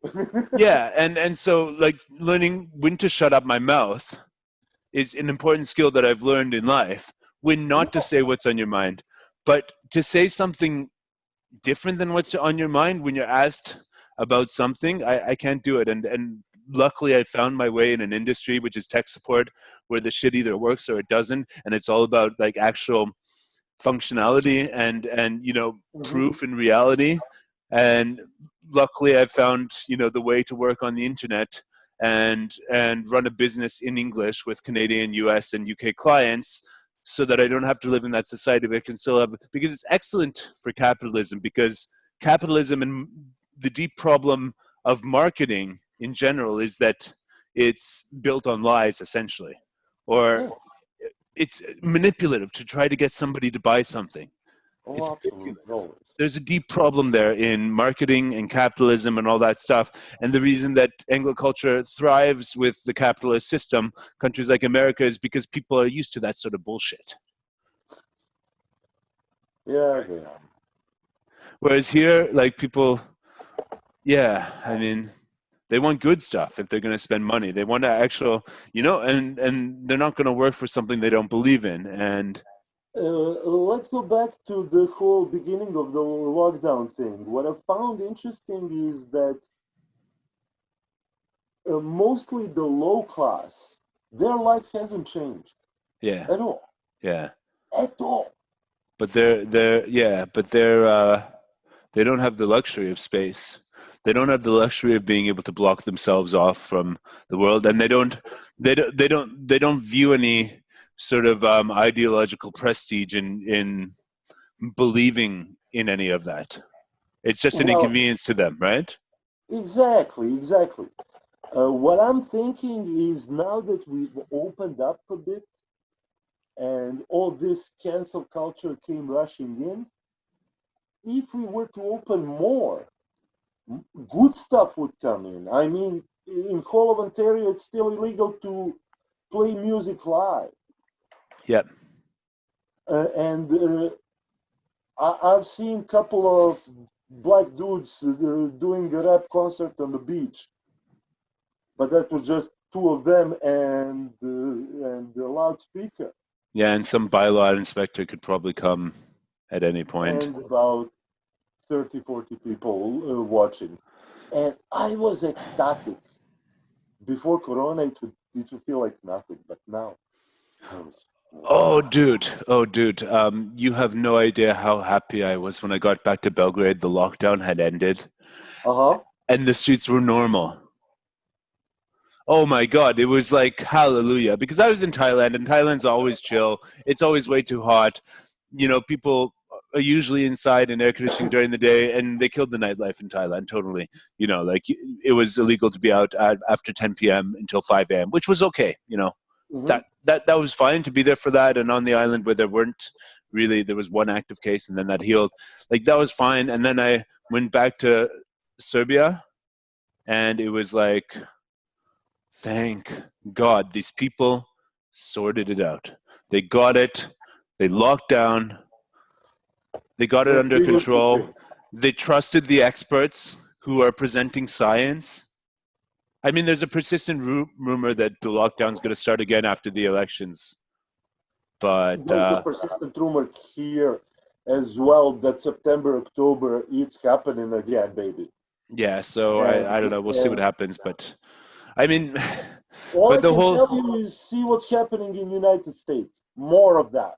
and so like learning when to shut up my mouth is an important skill that I've learned in life. When not to say what's on your mind, but to say something different than what's on your mind when you're asked about something. I can't do it. And luckily I found my way in an industry which is tech support, where the shit either works or it doesn't, and it's all about like actual functionality and you know, proof in reality. And luckily I found, you know, the way to work on the internet and run a business in English with Canadian, US, and UK clients, so that I don't have to live in that society, but I can still have, because it's excellent for capitalism, because capitalism and the deep problem of marketing in general is that it's built on lies, essentially, or it's manipulative to try to get somebody to buy something. Oh, absolutely. Always. There's a deep problem there in marketing and capitalism and all that stuff. And the reason that Anglo culture thrives with the capitalist system, countries like America, is because people are used to that sort of bullshit. Yeah. Whereas here, like, people, yeah, I mean, they want good stuff if they're going to spend money. They want actual, and they're not going to work for something they don't believe in. And let's go back to the whole beginning of the lockdown thing. What I found interesting is that mostly the low class, their life hasn't changed. Yeah. At all. Yeah. At all. But they don't have the luxury of space. They don't have the luxury of being able to block themselves off from the world, and they don't view any sort of ideological prestige in believing in any of that. It's just an inconvenience to them, right? Exactly. What I'm thinking is, now that we've opened up a bit and all this cancel culture came rushing in, if we were to open more, good stuff would come in. I mean, in whole of Ontario, it's still illegal to play music live. Yep. I've seen a couple of black dudes doing a rap concert on the beach, but that was just two of them and the loudspeaker. Yeah, and some bylaw inspector could probably come at any point. And about 30, 40 people watching. And I was ecstatic. Before Corona, it would feel like nothing, but now I was... Oh, dude. You have no idea how happy I was when I got back to Belgrade. The lockdown had ended. And the streets were normal. Oh my God, it was like hallelujah. Because I was in Thailand, and Thailand's always chill. It's always way too hot. People are usually inside in air conditioning during the day, and they killed the nightlife in Thailand totally. Like, it was illegal to be out after 10 p.m. until 5 a.m., which was okay. That was fine to be there for that. And on the island where there was one active case, and then that healed. Like, that was fine. And then I went back to Serbia, and it was like, thank God, these people sorted it out. They got it. They locked down. They got it under control. They trusted the experts who are presenting science. I mean, there's a persistent rumor that the lockdown's going to start again after the elections. But there's a persistent rumor here as well that September, October, it's happening again, baby. Yeah, so I don't know. We'll see what happens. But I mean, all I can tell you is see what's happening in the United States. More of that.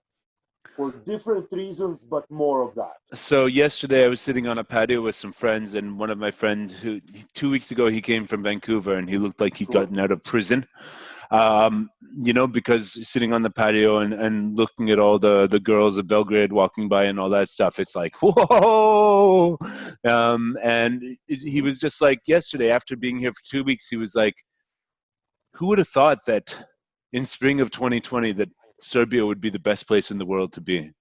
For different reasons, but more of that. So yesterday I was sitting on a patio with some friends, and one of my friends who 2 weeks ago, he came from Vancouver, and he looked like he'd gotten out of prison. Because sitting on the patio and looking at all the girls of Belgrade walking by and all that stuff, it's like, whoa! And he was just like, yesterday, after being here for 2 weeks, he was like, who would have thought that in spring of 2020 that Serbia would be the best place in the world to be?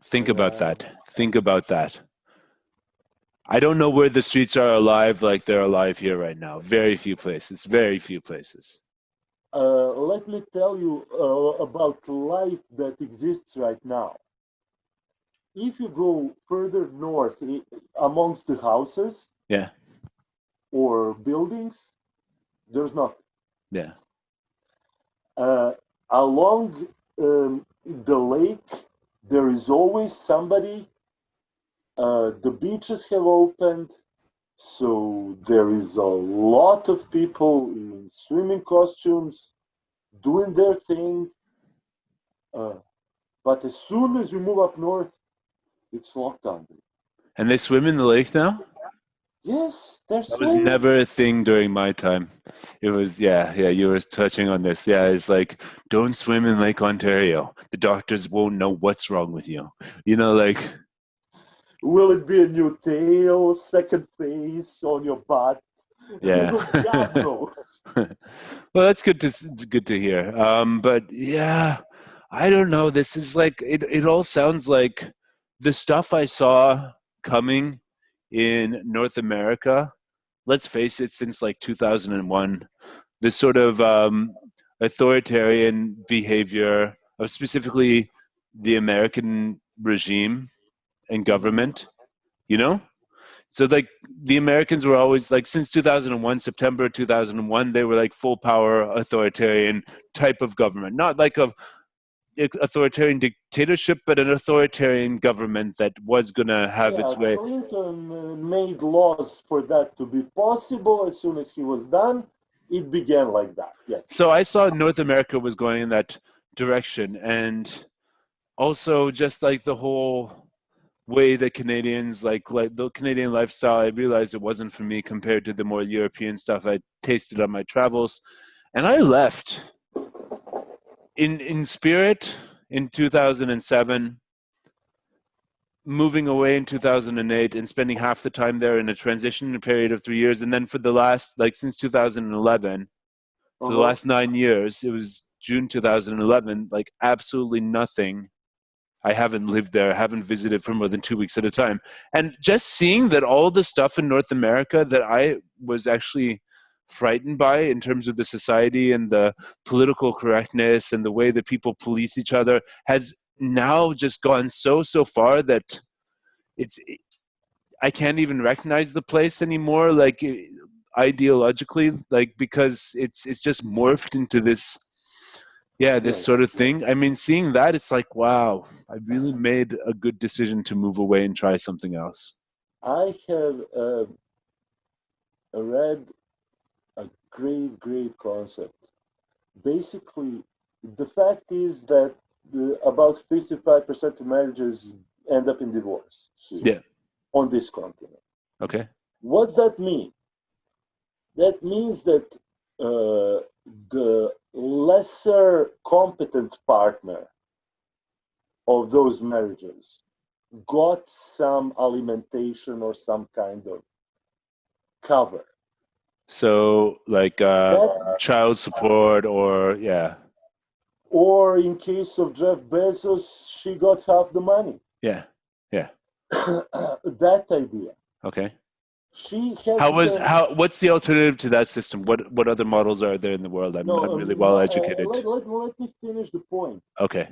Think about that. I don't know where the streets are alive like they're alive here right now. Very few places. Let me tell you about life that exists right now. If you go further north amongst the houses or buildings, there's nothing. Yeah. Along the lake, there is always somebody. The beaches have opened, so there is a lot of people in swimming costumes doing their thing. But as soon as you move up north, it's locked down. And they swim in the lake now? Yes, they're That was swimming. never a thing during my time. It was, yeah, you were touching on this. Yeah, it's like, don't swim in Lake Ontario. The doctors won't know what's wrong with you. You know, like, Will it be a new tail, second face on your butt? yeah. God knows. Well, that's good to it's good to hear. But yeah, I don't know. This is like it all sounds like the stuff I saw coming in North America. Let's face it, since like 2001, this sort of authoritarian behavior of specifically the American regime and government, you know? So like the Americans were always like since 2001, September 2001, they were like full power authoritarian type of government, not like a authoritarian dictatorship, but an authoritarian government that was going to have Yeah, its way. Clinton made laws for that to be possible. As soon as he was done, it began like that. Yes. So I saw North America was going in that direction, and also just like the whole way that Canadians like the Canadian lifestyle, I realized it wasn't for me compared to the more European stuff I tasted on my travels. And I left in spirit in 2007, moving away in 2008 and spending half the time there in a transition period of 3 years. And then for the last, like since 2011, for the last 9 years, it was June 2011, like absolutely nothing. I haven't lived there, haven't visited for more than 2 weeks at a time. And just seeing that all the stuff in North America that I was actually frightened by in terms of the society and the political correctness and the way that people police each other has now just gone so far that it's I can't even recognize the place anymore, like ideologically, like because it's just morphed into this this Yes. sort of thing. I mean, seeing that, it's like, wow, I really made a good decision to move away and try something else. I have read a great concept. Basically, the fact is that about 55% of marriages end up in divorce here Yeah. on this continent. Okay. What's that mean? That means that the lesser competent partner of those marriages got some alimentation or some kind of cover. So, like That, child support, or or in case of Jeff Bezos, she got half the money. yeah. That idea. Okay. She has What's the alternative to that system? What other models are there in the world? I'm not really well educated. Let me finish the point. Okay.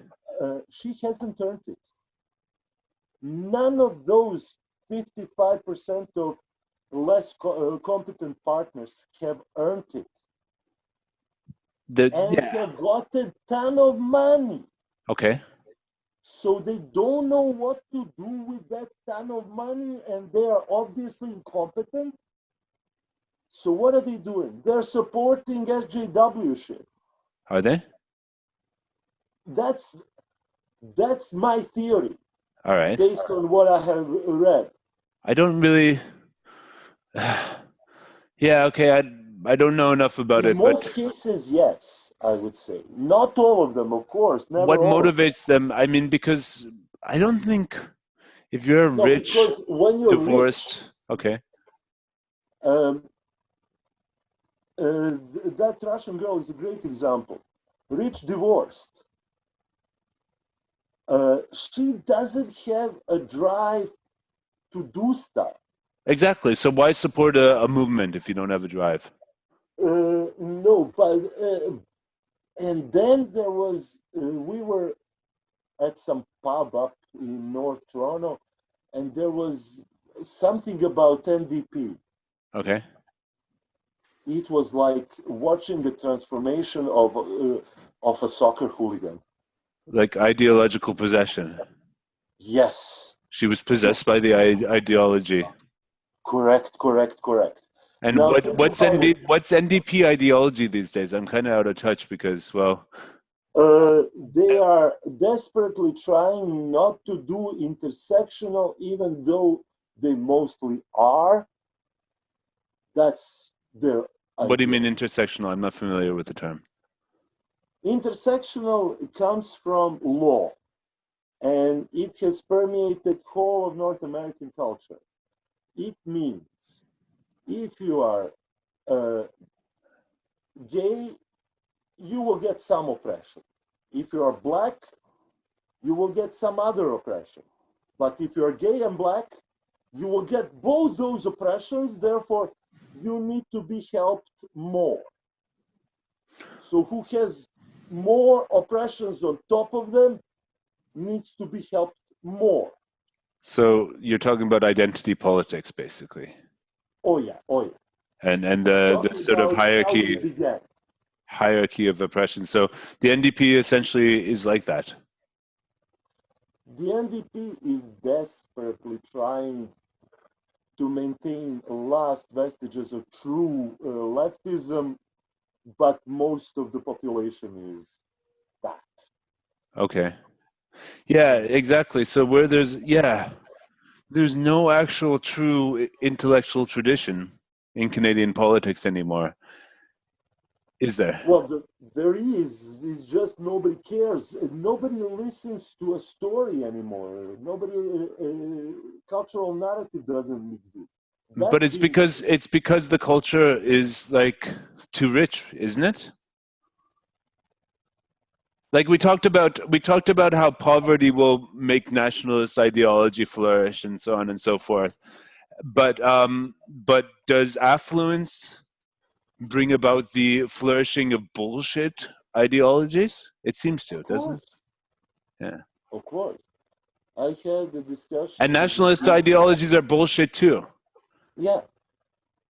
She hasn't earned it. None of those 55% of less competent partners have earned it. Have got a ton of money. Okay. So they don't know what to do with that ton of money, and they are obviously incompetent. So what are they doing? They're supporting SJW shit. Are they? That's my theory. All right. Based on what I have read. I don't really. Yeah. Okay. I don't know enough about it. In most cases, yes, I would say. Not all of them, of course. Never what all motivates them? I mean, because I don't think if you're rich, because when you're divorced, rich, okay. That Russian girl is a great example. Rich, divorced. She doesn't have a drive to do stuff. Exactly. So why support a movement if you don't have a drive? No, but and then there was we were at some pub up in North Toronto, and there was something about NDP. Okay. It was like watching the transformation of a soccer hooligan. Like ideological possession. Yes. She was possessed by the ideology. Correct. And now, what's NDP ideology these days? I'm kind of out of touch because, well... they are desperately trying not to do intersectional, even though they mostly are. That's their What do you mean idea. intersectional? I'm not familiar with the term. Intersectional comes from law, and it has permeated whole of North American culture. It means if you are gay, you will get some oppression. If you are black, you will get some other oppression. But if you are gay and black, you will get both those oppressions. Therefore, you need to be helped more. So who has more oppressions on top of them needs to be helped more. So you're talking about identity politics, basically. Oh yeah, oh yeah. And the sort of hierarchy of oppression. So the NDP essentially is like that. The NDP is desperately trying to maintain last vestiges of true leftism, but most of the population is that. Okay. Yeah, exactly. So where there's no actual true intellectual tradition in Canadian politics anymore, is there? Well, there is. It's just nobody cares. Nobody listens to a story anymore. Nobody, cultural narrative doesn't exist. But it's because the culture is like too rich, isn't it? Like we talked about how poverty will make nationalist ideology flourish and so on and so forth. But does affluence bring about the flourishing of bullshit ideologies? It seems to, doesn't it? Yeah. Of course. I had a discussion. And nationalist ideologies are bullshit too. Yeah.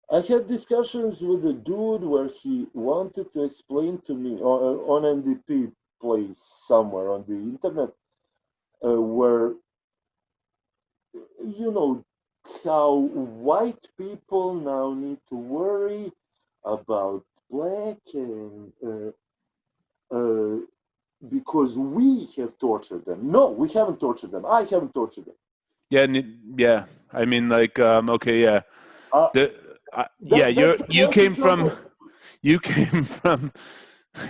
I had discussions with a dude where he wanted to explain to me on NDP place somewhere on the internet where, you know, how white people now need to worry about black and because we have tortured them. No, we haven't tortured them. I haven't tortured them. Yeah, yeah. I mean, like, okay, yeah. You came from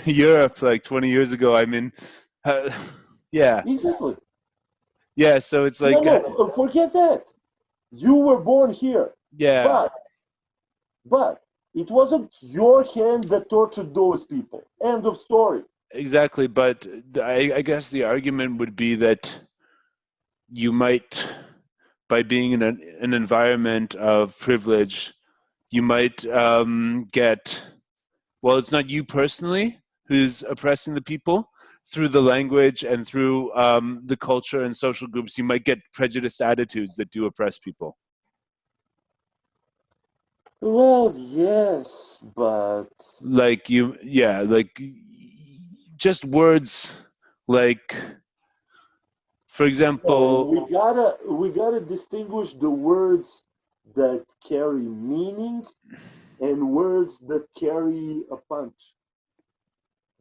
Europe like 20 years ago. I mean, yeah. Exactly. Yeah, so it's like no, forget that. You were born here. Yeah. But it wasn't your hand that tortured those people. End of story. Exactly, but I guess the argument would be that you might, by being in an environment of privilege, you might get, well, it's not you personally who's oppressing the people. Through the language and through the culture and social groups, you might get prejudiced attitudes that do oppress people. Well, yes, but like just words like, for example, we gotta distinguish the words that carry meaning and words that carry a punch.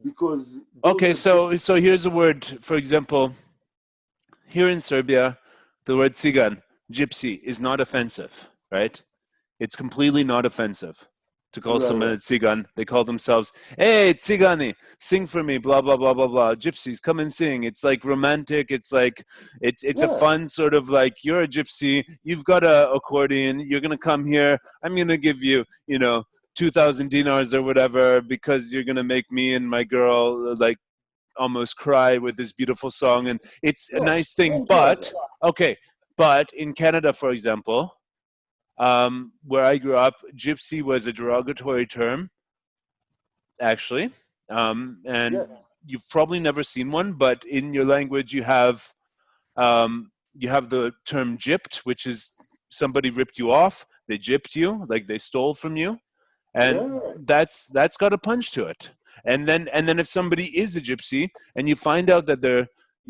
Because okay, so here's a word. For example, here in Serbia, the word cigan, gypsy, is not offensive, right? It's completely not offensive to call someone a cigan. They call themselves, hey, cigani, sing for me, blah, blah, blah, blah, blah. Gypsies, come and sing. It's like romantic. It's like, it's a fun sort of like, you're a gypsy, you've got a accordion, you're going to come here, I'm going to give you, 2,000 dinars or whatever, because you're going to make me and my girl like almost cry with this beautiful song. And it's a nice thing. But in Canada, for example, where I grew up, gypsy was a derogatory term, actually. You've probably never seen one, but in your language you have the term gypped, which is somebody ripped you off, they gypped you, like they stole from you. And that's got a punch to it. And then if somebody is a gypsy and you find out that they're,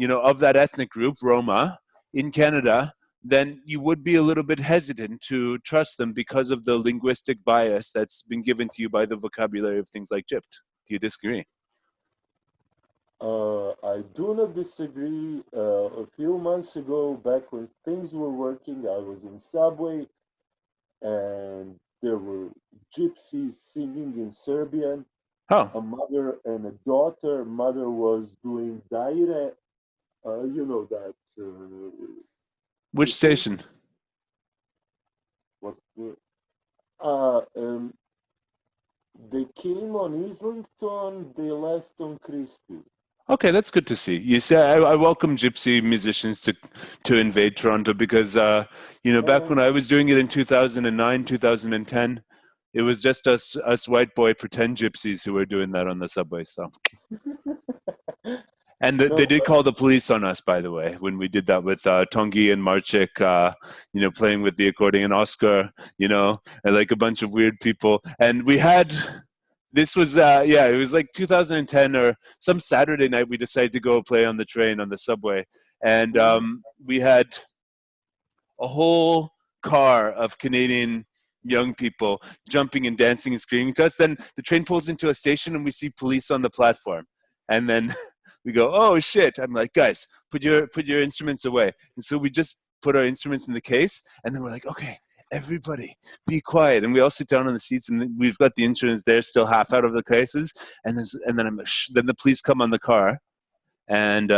of that ethnic group, Roma, in Canada, then you would be a little bit hesitant to trust them because of the linguistic bias that's been given to you by the vocabulary of things like gypped. Do you disagree? I do not disagree. A few months ago, back when things were working, I was in subway, and there were gypsies singing in Serbian, Oh, a mother and a daughter. Mother was doing daire, you know that. which station? What? Uh, um, they came on Islington. They left on Christie. Okay, that's good to see. You say I welcome gypsy musicians to invade Toronto because back when I was doing it in 2009, 2010, it was just us white boy pretend gypsies who were doing that on the subway. So, and they did call the police on us, by the way, when we did that with Tongi and Marchik, playing with the accordion, Oscar, and like a bunch of weird people, and we had. This was, it was like 2010 or some Saturday night. We decided to go play on the train on the subway. And we had a whole car of Canadian young people jumping and dancing and screaming to us. Then the train pulls into a station and we see police on the platform. And then we go, oh, shit. I'm like, guys, put your instruments away. And so we just put our instruments in the case. And then we're like, okay. Everybody, be quiet, and we all sit down on the seats, and we've got the instruments there, still half out of the cases, and then then the police come on the car, and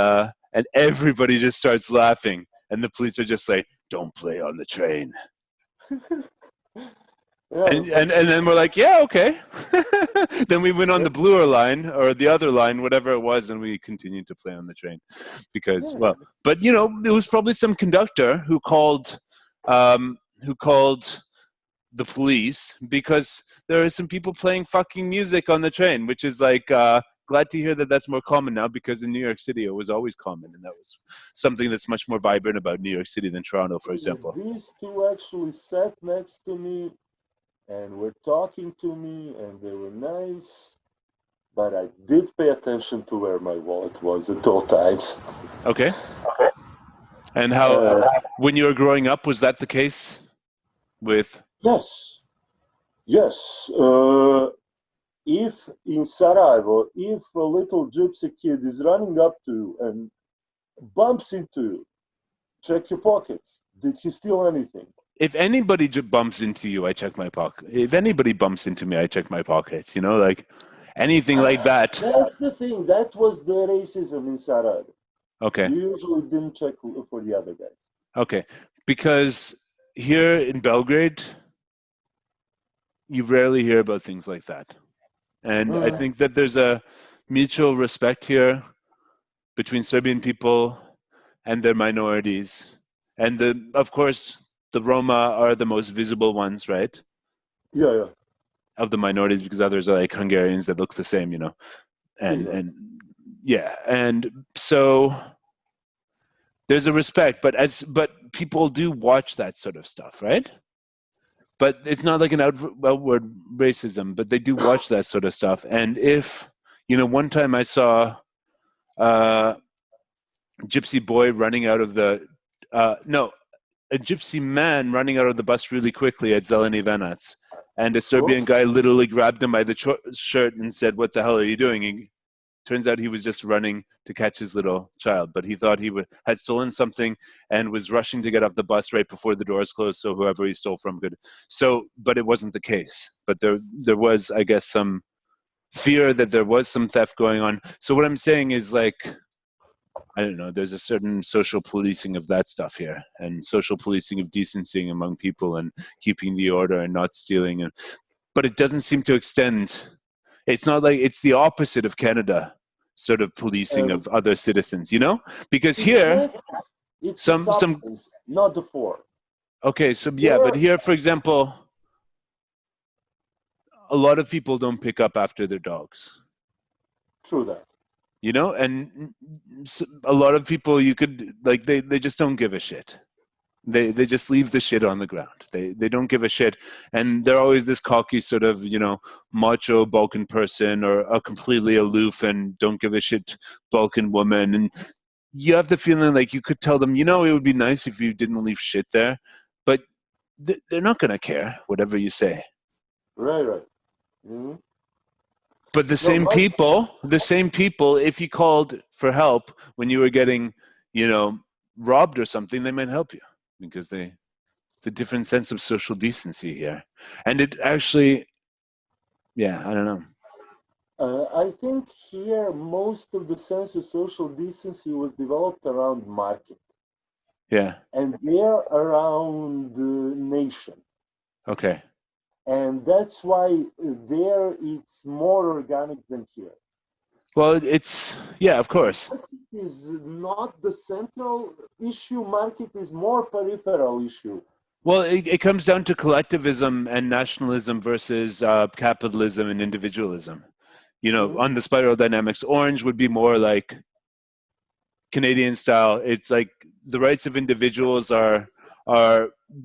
everybody just starts laughing, and the police are just like, "Don't play on the train," and then we're like, "Yeah, okay." Then we went on the bluer line or the other line, whatever it was, and we continued to play on the train because, but it was probably some conductor who called. Who called the police because there are some people playing fucking music on the train, which is like, glad to hear that that's more common now because in New York City it was always common, and that was something that's much more vibrant about New York City than Toronto, for example. These two actually sat next to me and were talking to me, and they were nice, but I did pay attention to where my wallet was at all times. Okay. And how, when you were growing up, was that the case? Yes. If in Sarajevo, if a little gypsy kid is running up to you and bumps into you, check your pockets. Did he steal anything? If anybody bumps into you, I check my pocket. If anybody bumps into me, I check my pockets. Like anything like that. That's the thing. That was the racism in Sarajevo. Okay. You usually didn't check for the other guys. Okay. Because here in Belgrade, you rarely hear about things like that. And I think that there's a mutual respect here between Serbian people and their minorities. And of course, the Roma are the most visible ones, right? Yeah. Of the minorities, because others are like Hungarians that look the same, And so there's a respect, but people do watch that sort of stuff, right? But it's not like an outward racism, but they do watch that sort of stuff. And if, one time I saw a gypsy boy running out of a gypsy man running out of the bus really quickly at Zeleni Venac. And a Serbian guy literally grabbed him by the shirt and said, "What the hell are you doing?" Turns out he was just running to catch his little child, but he thought he had stolen something and was rushing to get off the bus right before the doors closed, so whoever he stole from could. But it wasn't the case. But there was, I guess, some fear that there was some theft going on. So what I'm saying is, like, I don't know, there's a certain social policing of that stuff here, and social policing of decency among people and keeping the order and not stealing. But it doesn't seem to extend. It's not like it's the opposite of Canada, sort of policing of other citizens, because here, it's some, not the form. Okay, so but here, for example, a lot of people don't pick up after their dogs. True that. And a lot of people, you could, like, they just don't give a shit. They just leave the shit on the ground. They don't give a shit. And they're always this cocky sort of, macho Balkan person, or a completely aloof and don't give a shit Balkan woman. And you have the feeling like you could tell them, it would be nice if you didn't leave shit there. But they're not going to care, whatever you say. Right. Mm-hmm. But the same people, if you called for help when you were getting, robbed or something, they might help you because they It's a different sense of social decency here. And it actually, yeah, I don't know. I think here most of the sense of social decency was developed around market. Yeah. And there around the nation. Okay. And that's why there it's more organic than here. Well, it's, yeah, of course. Market is not the central issue. Market is more peripheral issue. Well, it comes down to collectivism and nationalism versus capitalism and individualism. You know, on the spiral dynamics, orange would be more like Canadian style. It's like the rights of individuals are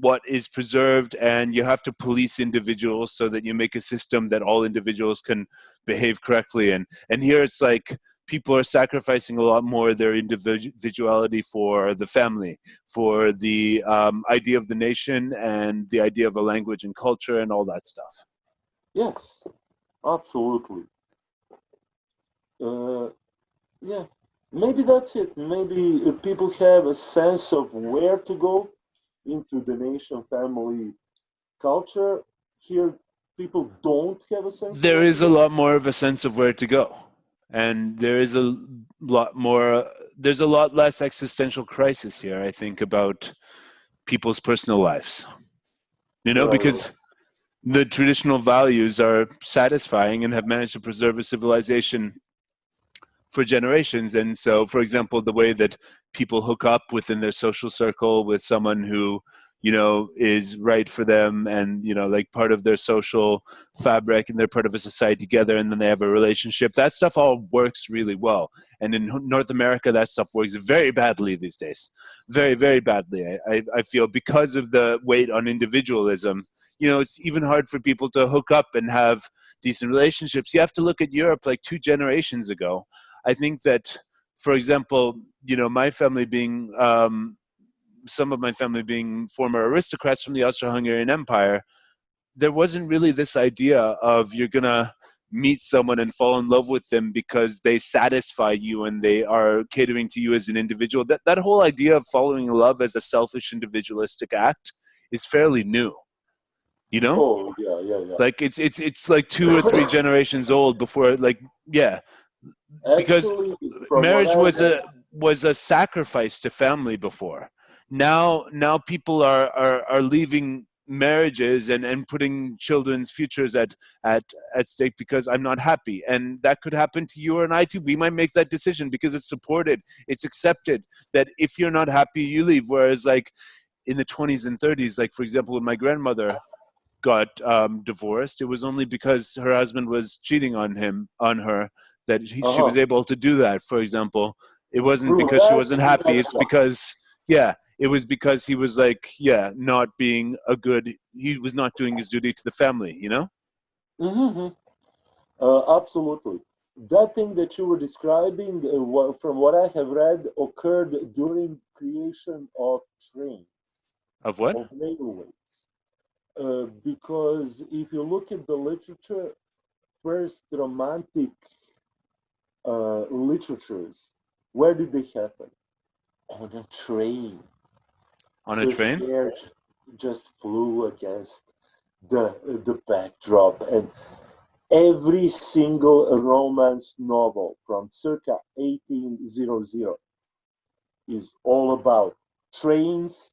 what is preserved, and you have to police individuals so that you make a system that all individuals can behave correctly. And here it's like people are sacrificing a lot more of their individuality for the family, for the idea of the nation and the idea of a language and culture and all that stuff. Yes, absolutely. Yeah, maybe that's it. Maybe people have a sense of where to go into the nation, family, culture. Here, people don't have a sense. There is a lot more of a sense of where to go. And there is a lot more, there's a lot less existential crisis here, I think, about people's personal lives. You know, because the traditional values are satisfying and have managed to preserve a civilization for generations. And so, for example, the way that people hook up within their social circle with someone who, you know, is right for them and, you know, like part of their social fabric, and they're part of a society together, and then they have a relationship. That stuff all works really well. And in North America, that stuff works very badly these days. Very, very badly. I feel, because of the weight on individualism. You know, it's even hard for people to hook up and have decent relationships. You have to look at Europe like 2 generations ago. I think that, for example, you know, my family being, some of my family being former aristocrats from the Austro-Hungarian Empire, there wasn't really this idea of you're going to meet someone and fall in love with them because they satisfy you and they are catering to you as an individual. That whole idea of following love as a selfish individualistic act is fairly new. You know? Oh, yeah. Like it's like 2 or 3 generations old before, like, yeah. Because actually, marriage was a sacrifice to family before. Now people are leaving marriages and putting children's futures at stake because I'm not happy. And that could happen to you or I too. We might make that decision because it's supported, it's accepted that if you're not happy, you leave. Whereas like in the 20s and 30s, like for example, when my grandmother got divorced, it was only because her husband was cheating on her that she was able to do that. For example, it wasn't because she wasn't happy. It's because, yeah, it was because he was like, yeah, not being a good, he was not doing his duty to the family, you know? Absolutely. That thing that you were describing, from what I have read, occurred during creation of trains. Of what? Of railways. Because if you look at the literature, first romantic literatures, where did they happen? On a train. On a train? The hair just flew against the backdrop, and every single romance novel from circa 1800 is all about trains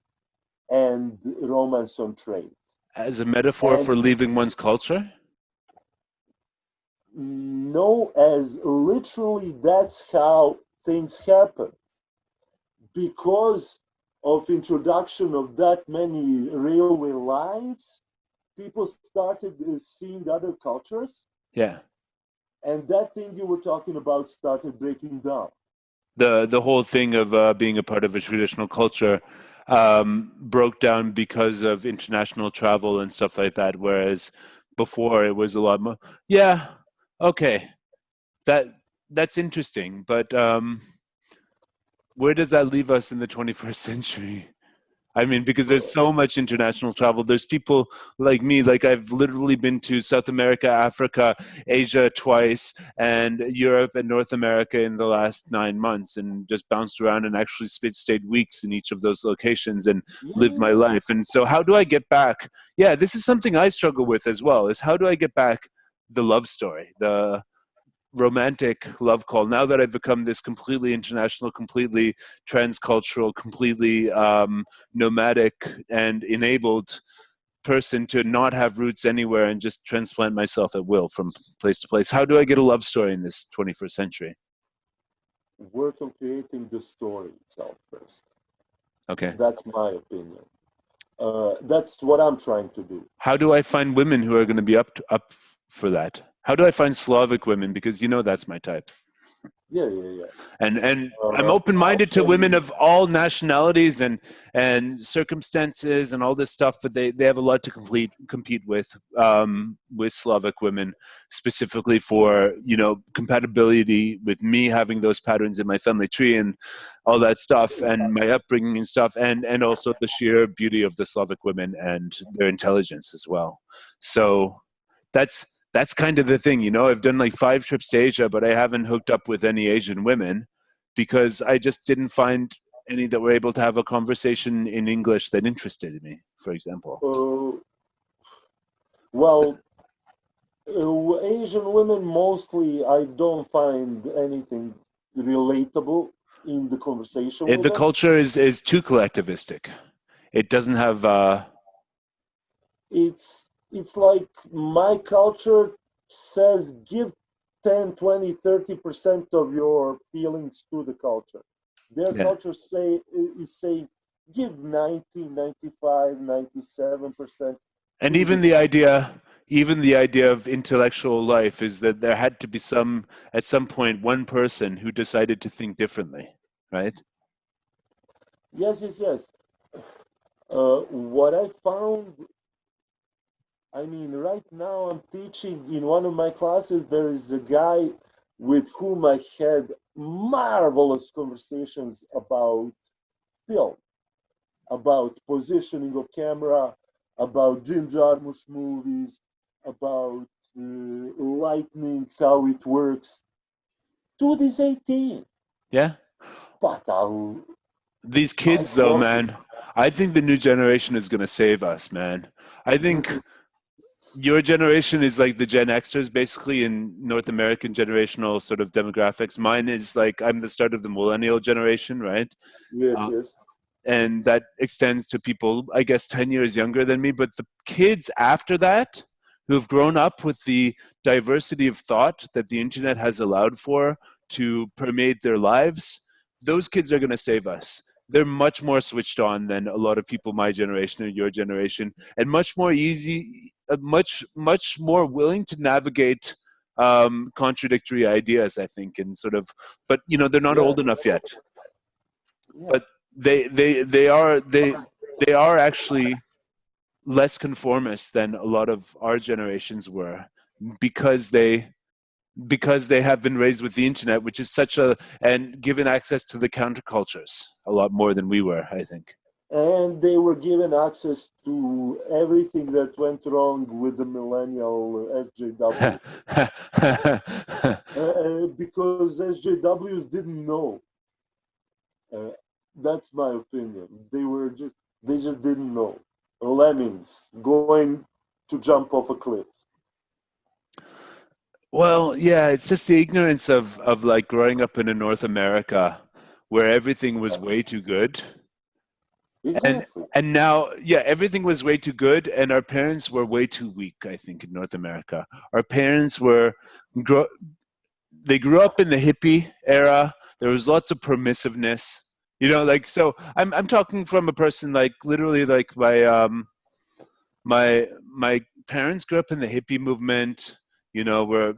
and romance on trains. As a metaphor for leaving one's culture? No, as literally that's how things happen. Because of introduction of that many railway lines, people started seeing other cultures. Yeah. And that thing you were talking about started breaking down. The whole thing of being a part of a traditional culture broke down because of international travel and stuff like that, whereas before it was a lot more. Yeah, okay, that's interesting, but where does that leave us in the 21st century? I mean, because there's so much international travel. There's people like me, like I've literally been to South America, Africa, Asia twice, and Europe and North America in the last 9 months, and just bounced around and actually stayed weeks in each of those locations and lived my Yeah. life. And so how do I get back? Yeah, this is something I struggle with as well, is how do I get back the love story, the romantic love call, now that I've become this completely international, completely transcultural, completely nomadic and enabled person to not have roots anywhere and just transplant myself at will from place to place. How do I get a love story in this 21st century? Work on creating the story itself first. Okay. That's my opinion. That's what I'm trying to do. How do I find women who are going to be up for that? How do I find Slavic women? Because that's my type. Yeah. And I'm open-minded to women of all nationalities and circumstances and all this stuff, but they have a lot to compete with Slavic women, specifically for compatibility with me having those patterns in my family tree and all that stuff, and my upbringing and stuff, and also the sheer beauty of the Slavic women and their intelligence as well. So that's kind of the thing, I've done like 5 trips to Asia, but I haven't hooked up with any Asian women because I just didn't find any that were able to have a conversation in English that interested me, for example. Asian women mostly, I don't find anything relatable in the conversation with The them. culture is too collectivistic. It doesn't have... It's like my culture says give 10, 20, 30% of your feelings to the culture. Their culture is saying give 90, 95, 97%. And even the idea of intellectual life is that there had to be at some point, one person who decided to think differently, right? Yes. What I found, right now I'm teaching in one of my classes, there is a guy with whom I had marvelous conversations about film, about positioning of camera, about Jim Jarmusch movies, about lightning, how it works. Dude is 18. Yeah. But these kids, though, man, I think the new generation is going to save us, man. I think your generation is like the Gen Xers, basically, in North American generational sort of demographics. Mine is like, I'm the start of the millennial generation, right? Yes. And that extends to people, I guess, 10 years younger than me. But the kids after that, who have grown up with the diversity of thought that the internet has allowed for to permeate their lives, those kids are going to save us. They're much more switched on than a lot of people my generation or your generation, and much more easy, much more willing to navigate contradictory ideas, I think, and sort of. But they're not old enough yet. Yeah. But they are actually less conformist than a lot of our generations were, because they have been raised with the internet, which is and given access to the countercultures a lot more than we were, I think. And they were given access to everything that went wrong with the millennial SJW. Because SJWs didn't know. That's my opinion. They just didn't know. Lemmings going to jump off a cliff. Well, yeah, it's just the ignorance of like growing up in North America where everything was way too good. Exactly. And now, everything was way too good, and our parents were way too weak, I think, in North America. Our parents they grew up in the hippie era. There was lots of permissiveness, so I'm talking from a person like literally like my parents grew up in the hippie movement, where,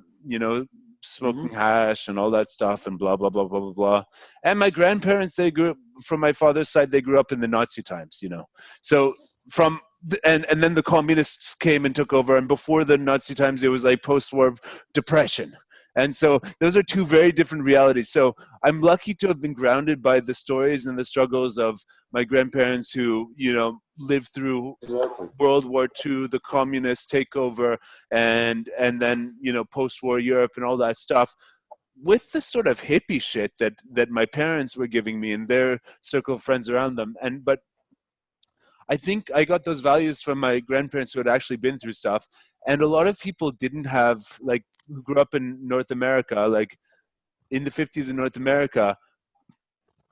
smoking hash and all that stuff and blah, blah, blah, blah, blah, blah. And my grandparents, from my father's side, they grew up in the Nazi times, So and then the communists came and took over. And before the Nazi times, it was like post-war depression. And so those are two very different realities. So I'm lucky to have been grounded by the stories and the struggles of my grandparents who, lived through World War II, the communist takeover, and then, post-war Europe and all that stuff, with the sort of hippie shit that my parents were giving me and their circle of friends around them. But I think I got those values from my grandparents who had actually been through stuff. And a lot of people didn't have, like, who grew up in North America, like in the 50s in North America,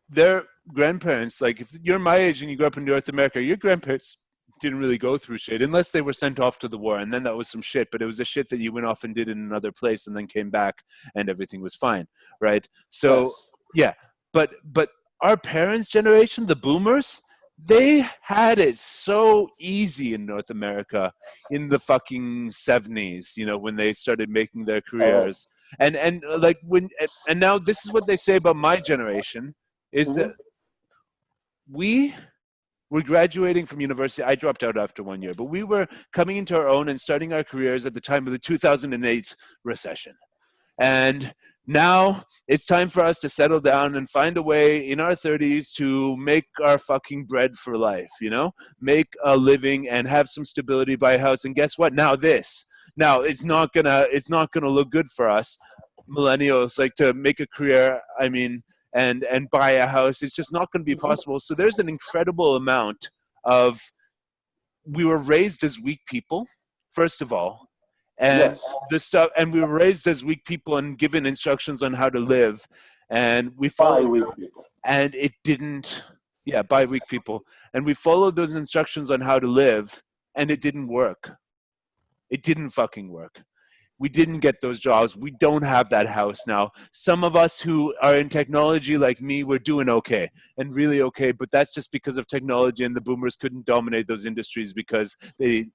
their grandparents, like if you're my age and you grew up in North America, your grandparents didn't really go through shit unless they were sent off to the war. And then that was some shit, but it was a shit that you went off and did in another place and then came back and everything was fine. Right. So Yes. yeah, but our parents' generation, the boomers, they had it so easy in North America in the fucking 70s, when they started making their careers. And like and now this is what they say about my generation is that we were graduating from university. I dropped out after 1 year, but we were coming into our own and starting our careers at the time of the 2008 recession. And now it's time for us to settle down and find a way in our 30s to make our fucking bread for life, make a living and have some stability, buy a house. And guess what? Now it's not gonna look good for us millennials, like, to make a career. I mean, and buy a house. It's just not going to be possible. So there's an incredible amount of, we were raised as weak people, first of all. And and we were raised as weak people and given instructions on how to live. And we followed, by weak people. And it didn't, by weak people. And we followed those instructions on how to live, and it didn't work. It didn't fucking work. We didn't get those jobs. We don't have that house now. Some of us who are in technology like me, we're doing okay and really okay, but that's just because of technology, and the boomers couldn't dominate those industries because we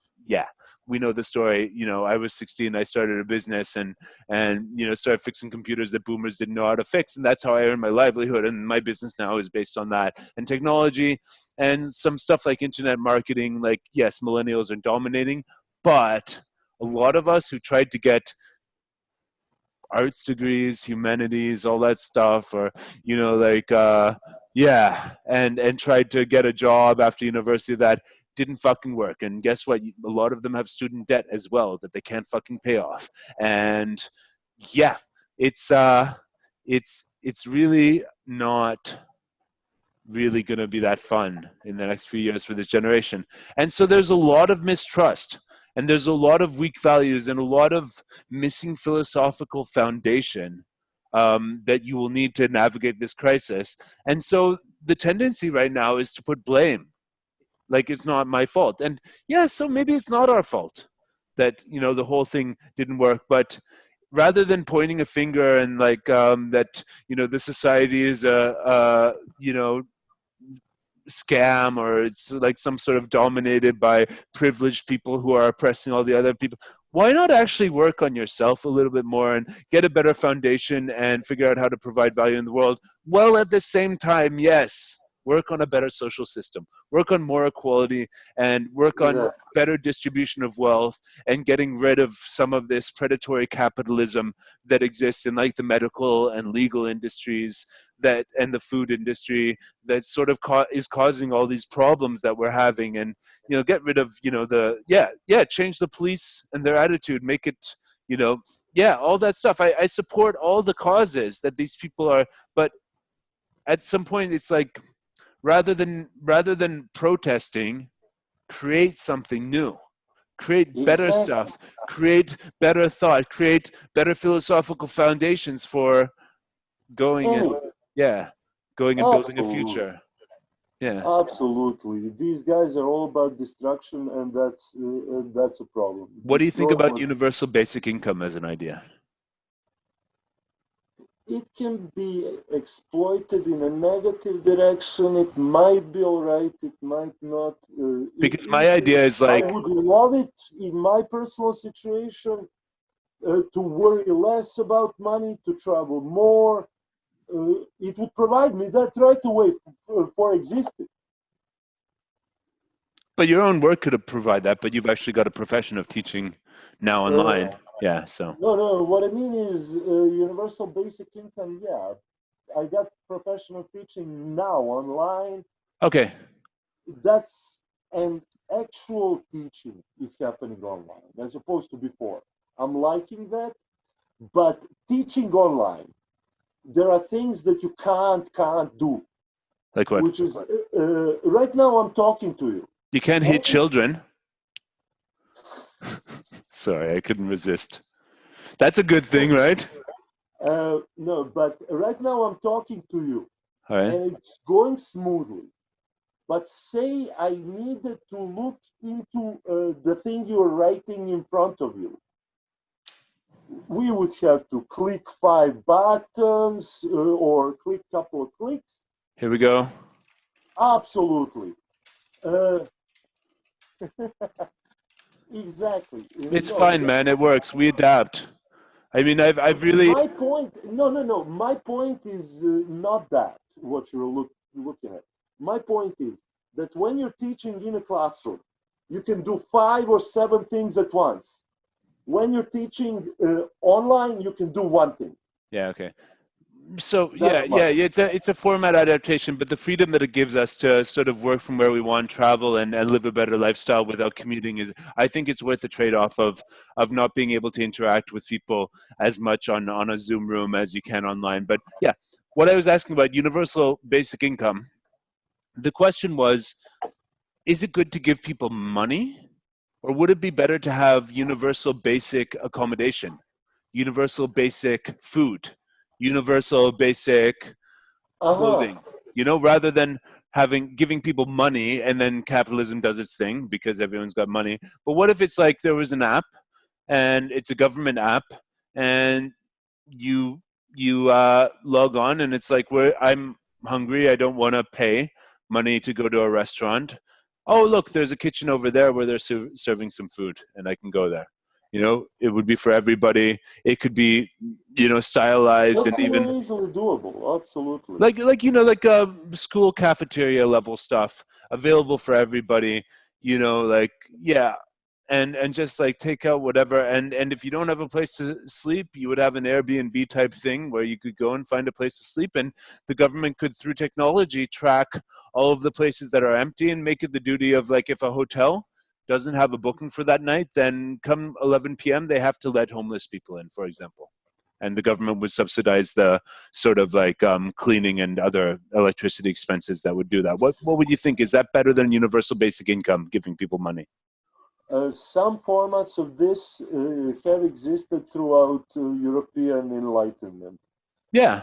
know the story. I was 16, I started a business and started fixing computers that boomers didn't know how to fix, and that's how I earned my livelihood. And my business now is based on that and technology and some stuff like internet marketing. Like, yes, millennials are dominating, but a lot of us who tried to get arts degrees, humanities, all that stuff, or, and tried to get a job after university, that didn't fucking work. And guess what? A lot of them have student debt as well that they can't fucking pay off. And it's really not really going to be that fun in the next few years for this generation. And so there's a lot of mistrust. And there's a lot of weak values and a lot of missing philosophical foundation that you will need to navigate this crisis. And so the tendency right now is to put blame. Like, it's not my fault. And so maybe it's not our fault that, the whole thing didn't work. But rather than pointing a finger and that, the society is scam, or it's like some sort of dominated by privileged people who are oppressing all the other people, why not actually work on yourself a little bit more and get a better foundation and figure out how to provide value in the world, while at the same time, work on a better social system, work on more equality, and work on better distribution of wealth, and getting rid of some of this predatory capitalism that exists in, like, the medical and legal industries and the food industry that sort of is causing all these problems that we're having. And, get rid of, change the police and their attitude, make it, all that stuff. I support all the causes that these people are, but at some point it's like, rather than protesting, create something new, create better stuff, create better thought, create better philosophical foundations for going and building a future. Absolutely. These guys are all about destruction, and that's a problem. What do you think about universal basic income as an idea? It can be exploited in a negative direction. It might be all right. It might not. Because my idea is like, I would love it in my personal situation to worry less about money, to travel more. It would provide me that right away for existing. But your own work could provide that. But you've actually got a profession of teaching now online. Yeah, so. No. What I mean is universal basic income. Yeah, I got professional teaching now online. Okay. That's an actual teaching is happening online as opposed to before. I'm liking that, but teaching online, there are things that you can't do. Like what? Which is right now I'm talking to you. You can't hit children. Sorry, I couldn't resist. That's a good thing, right? No, but right now I'm talking to you, All right. and it's going smoothly. But say I needed to look into the thing you're writing in front of you. We would have to click 5 buttons or click a couple of clicks. Here we go. Absolutely. Exactly. It's fine, man. It works. We adapt. I mean, I've really. My point. No. My point is not that what you're looking at. My point is that when you're teaching in a classroom, you can do 5 or 7 things at once. When you're teaching online, you can do one thing. Yeah. Okay. So yeah, it's a format adaptation, but the freedom that it gives us to sort of work from where we want, travel, and live a better lifestyle without commuting is, I think it's worth the trade-off of not being able to interact with people as much on a Zoom room as you can online. But yeah, what I was asking about universal basic income, the question was, is it good to give people money, or would it be better to have universal basic accommodation, universal basic food, universal basic clothing, rather than giving people money and then capitalism does its thing because everyone's got money. But what if it's like there was an app and it's a government app and you log on and it's like, I'm hungry, I don't want to pay money to go to a restaurant. Oh, look, there's a kitchen over there where they're serving some food and I can go there. It would be for everybody. It could be, stylized. That's and even easily doable. Absolutely. like school cafeteria level stuff available for everybody. And just like take out whatever. And if you don't have a place to sleep, you would have an Airbnb type thing where you could go and find a place to sleep. And the government could, through technology, track all of the places that are empty and make it the duty of, like, if a hotel doesn't have a booking for that night, then come 11 p.m. they have to let homeless people in, for example. And the government would subsidize the sort of like cleaning and other electricity expenses that would do that. What would you think? Is that better than universal basic income, giving people money? Some formats of this have existed throughout European Enlightenment. Yeah.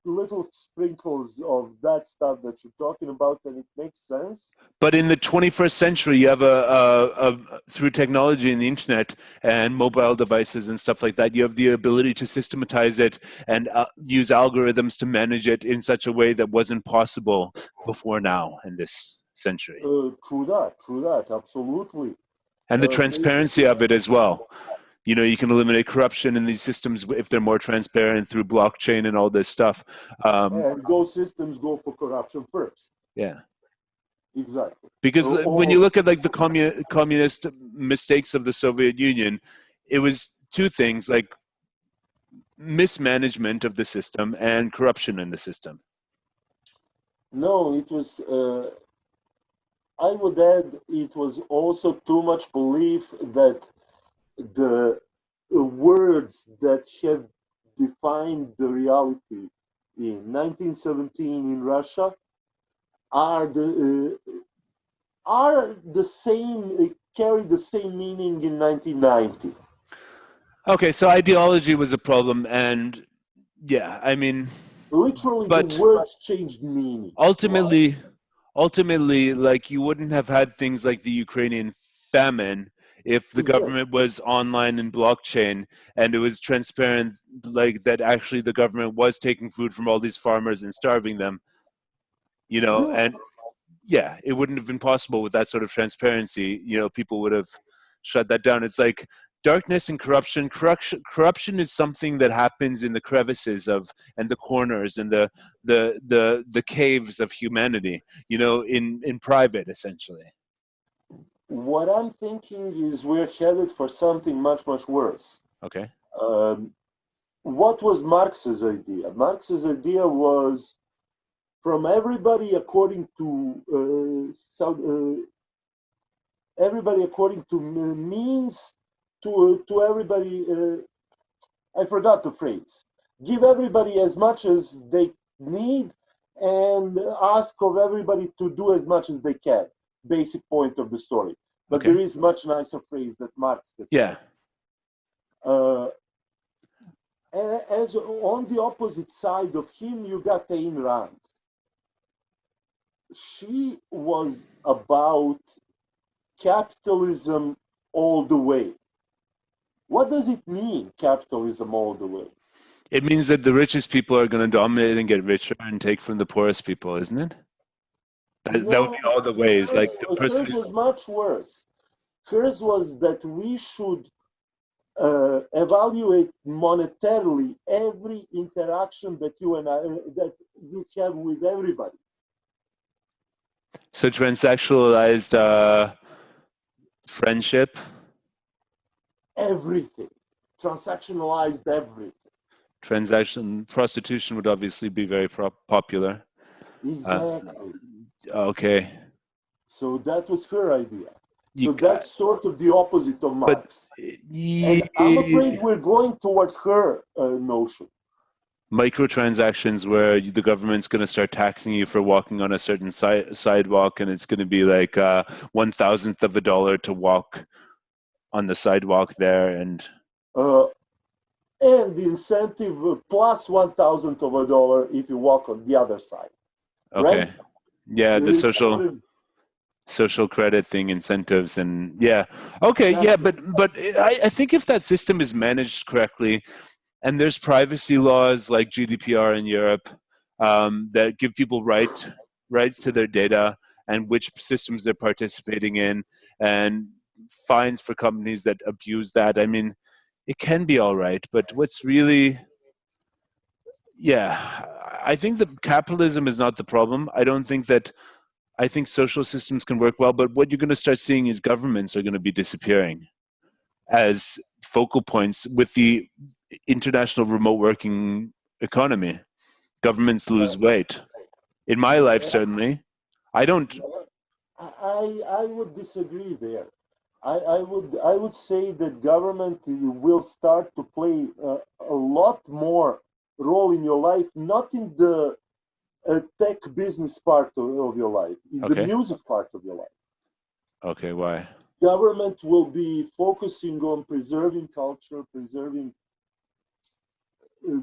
Little sprinkles of that stuff that you're talking about, and it makes sense. But in the 21st century, you have through technology and the internet and mobile devices and stuff like that, you have the ability to systematize it and use algorithms to manage it in such a way that wasn't possible before now in this century. True that, absolutely. And the transparency of it as well. You can eliminate corruption in these systems if they're more transparent through blockchain and all this stuff. And those systems go for corruption first. Yeah. Exactly. Because when you look at like the communist mistakes of the Soviet Union, it was two things, like mismanagement of the system and corruption in the system. No, it was, I would add, it was also too much belief that the words that have defined the reality in 1917 in Russia are the same, carry the same meaning in 1990. Okay, so ideology was a problem, and yeah, I mean, literally the words changed meaning. Ultimately, like, you wouldn't have had things like the Ukrainian famine if the government was online and blockchain and it was transparent, like that actually the government was taking food from all these farmers and starving them, and yeah, it wouldn't have been possible with that sort of transparency. People would have shut that down. It's like darkness and corruption. Corruption is something that happens in the crevices of and the corners and the caves of humanity, in private, essentially. what I'm thinking is we're headed for something much, much worse. Okay. What was Marx's idea? Marx's idea was from everybody according to everybody according to means to everybody. I forgot the phrase. Give everybody as much as they need and ask of everybody to do as much as they can. Basic point of the story. But Okay. there is much nicer phrase that Marx has Yeah. said. As on the opposite side of him, you got Ayn Rand. She was about capitalism all the way. What does it mean, capitalism all the way? It means that the richest people are going to dominate and get richer and take from the poorest people, isn't it? That would be all the ways. Like the person. Hers was much worse. Hers was that we should evaluate monetarily every interaction that you and I that you have with everybody. So transactionalized friendship. Everything, transactionalized everything. Prostitution would obviously be very popular. Exactly. Okay. So that was her idea. So that's sort of the opposite of Marx. And I'm afraid we're going toward her notion. Microtransactions where the government's going to start taxing you for walking on a certain sidewalk, and it's going to be like 1/1000th of a dollar to walk on the sidewalk there, and the incentive plus 1/1000th of a dollar if you walk on the other side. Okay. Right? Yeah, the social credit thing, incentives, and yeah. Okay, yeah, but I think if that system is managed correctly, and there's privacy laws like GDPR in Europe that give people rights to their data and which systems they're participating in, and fines for companies that abuse that. I mean, it can be all right, but what's really, I think that capitalism is not the problem. I think social systems can work well, but what you're going to start seeing is governments are going to be disappearing as focal points with the international remote working economy. Governments lose weight. In my life, certainly. I would disagree there. I would say that government will start to play a lot more role in your life, not in the tech business part of your life, in the music part of your life. Okay, why? Government will be focusing on preserving culture, preserving.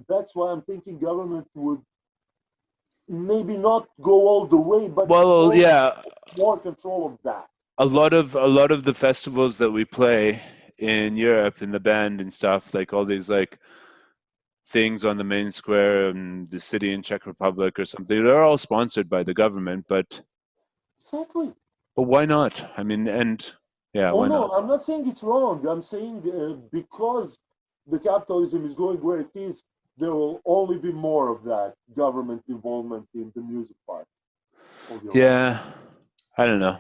That's why I'm thinking government would maybe not go all the way, but more control of that. A lot of the festivals that we play in Europe in the band and stuff, like all these like things on the main square in the city in Czech Republic or something, they're all sponsored by the government, but exactly. But why not? I mean, why not? I'm not saying it's wrong. I'm saying because the capitalism is going where it is, there will only be more of that government involvement in the music part. Yeah, I don't know.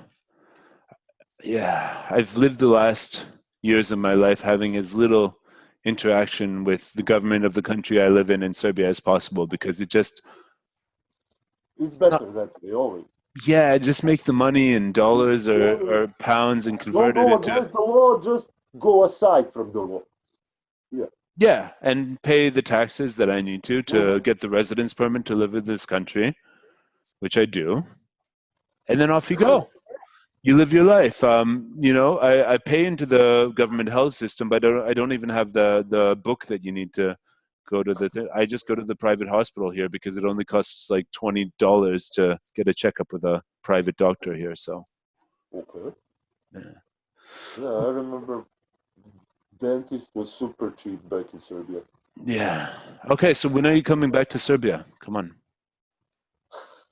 Yeah, I've lived the last years of my life having as little interaction with the government of the country I live in Serbia as possible, because it's better that way always. Yeah, just make the money in dollars or pounds and convert it into. Don't go against the law, just go aside from the law. Yeah, and pay the taxes that I need to get the residence permit to live in this country, which I do, and then off you go. You live your life. I pay into the government health system, but I don't even have the book that you need to go to I just go to the private hospital here because it only costs like $20 to get a checkup with a private doctor here. So. Okay. Yeah, I remember dentist was super cheap back in Serbia. Yeah. Okay, so when are you coming back to Serbia? Come on.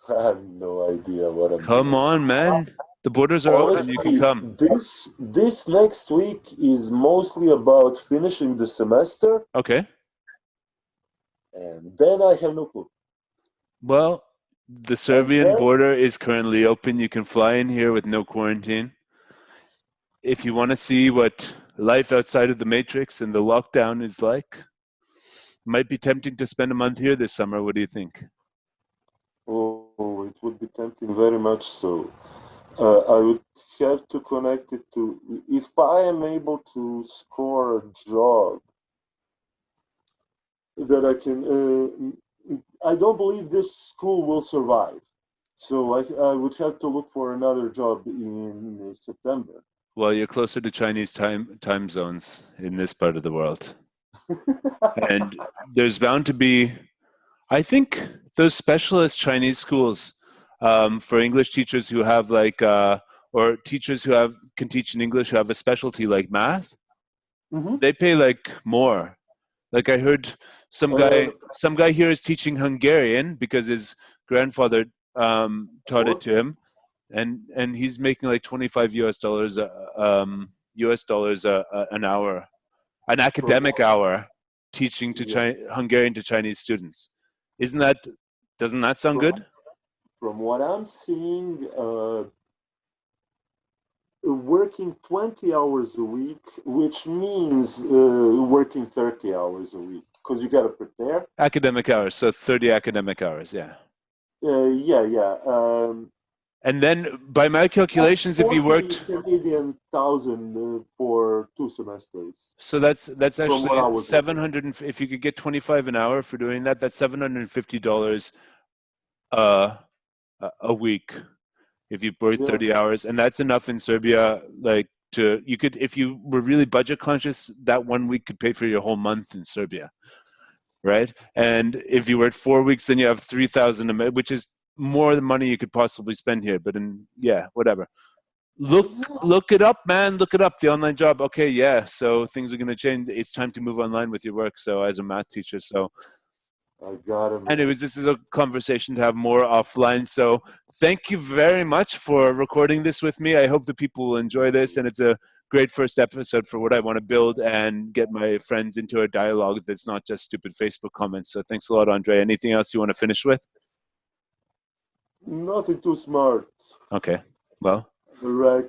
I have no idea what I'm doing. Come on, man. The borders are open. You can come. This next week is mostly about finishing the semester. Okay. And then I have no clue. Well, the Serbian border is currently open. You can fly in here with no quarantine. if you want to see what life outside of the matrix and the lockdown is like, might be tempting to spend a month here this summer. What do you think? Oh, it would be tempting very much so. I would have to connect it to, if I am able to score a job that I can, I don't believe this school will survive. So I would have to look for another job in September. Well, you're closer to Chinese time zones in this part of the world. And there's bound to be, I think, those specialist Chinese schools for English teachers who have like, or teachers who can teach in English who have a specialty like math, they pay like more. Like I heard some guy here is teaching Hungarian because his grandfather taught it to him, and he's making like $25 an hour, an academic hour, teaching to Hungarian to Chinese students. Doesn't that sound good? From what I'm seeing, working 20 hours a week, which means working 30 hours a week, because you got to prepare. Academic hours, so 30 academic hours, yeah. And then, by my calculations, if you worked Canadian thousand for 2 semesters, so that's actually 700. If you could get 25 an hour for doing that, that's $750 a week. If you work 30 hours, and that's enough in Serbia, like you could, if you were really budget conscious, that 1 week could pay for your whole month in Serbia, right? And if you work 4 weeks, then you have 3,000, which is more than money you could possibly spend here. But whatever. Look it up, man. Look it up. The online job. Okay, yeah. So things are going to change. It's time to move online with your work. So as a math teacher, so. I got him. Anyways, this is a conversation to have more offline. So thank you very much for recording this with me. I hope the people will enjoy this, and it's a great first episode for what I want to build and get my friends into a dialogue that's not just stupid Facebook comments. So thanks a lot, Andrej. Anything else you want to finish with? Nothing too smart. Okay. Well.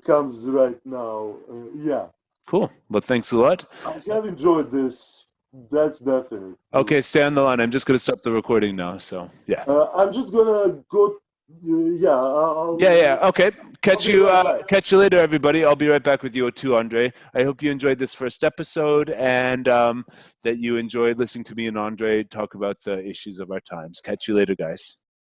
Comes right now. Yeah. Cool. Well, thanks a lot. I have enjoyed this. That's definite. Okay, stay on the line. I'm just going to stop the recording now. So, yeah. I'm just going to go. Okay. Catch you later, everybody. I'll be right back with you too, Andrej. I hope you enjoyed this first episode and that you enjoyed listening to me and Andrej talk about the issues of our times. Catch you later, guys.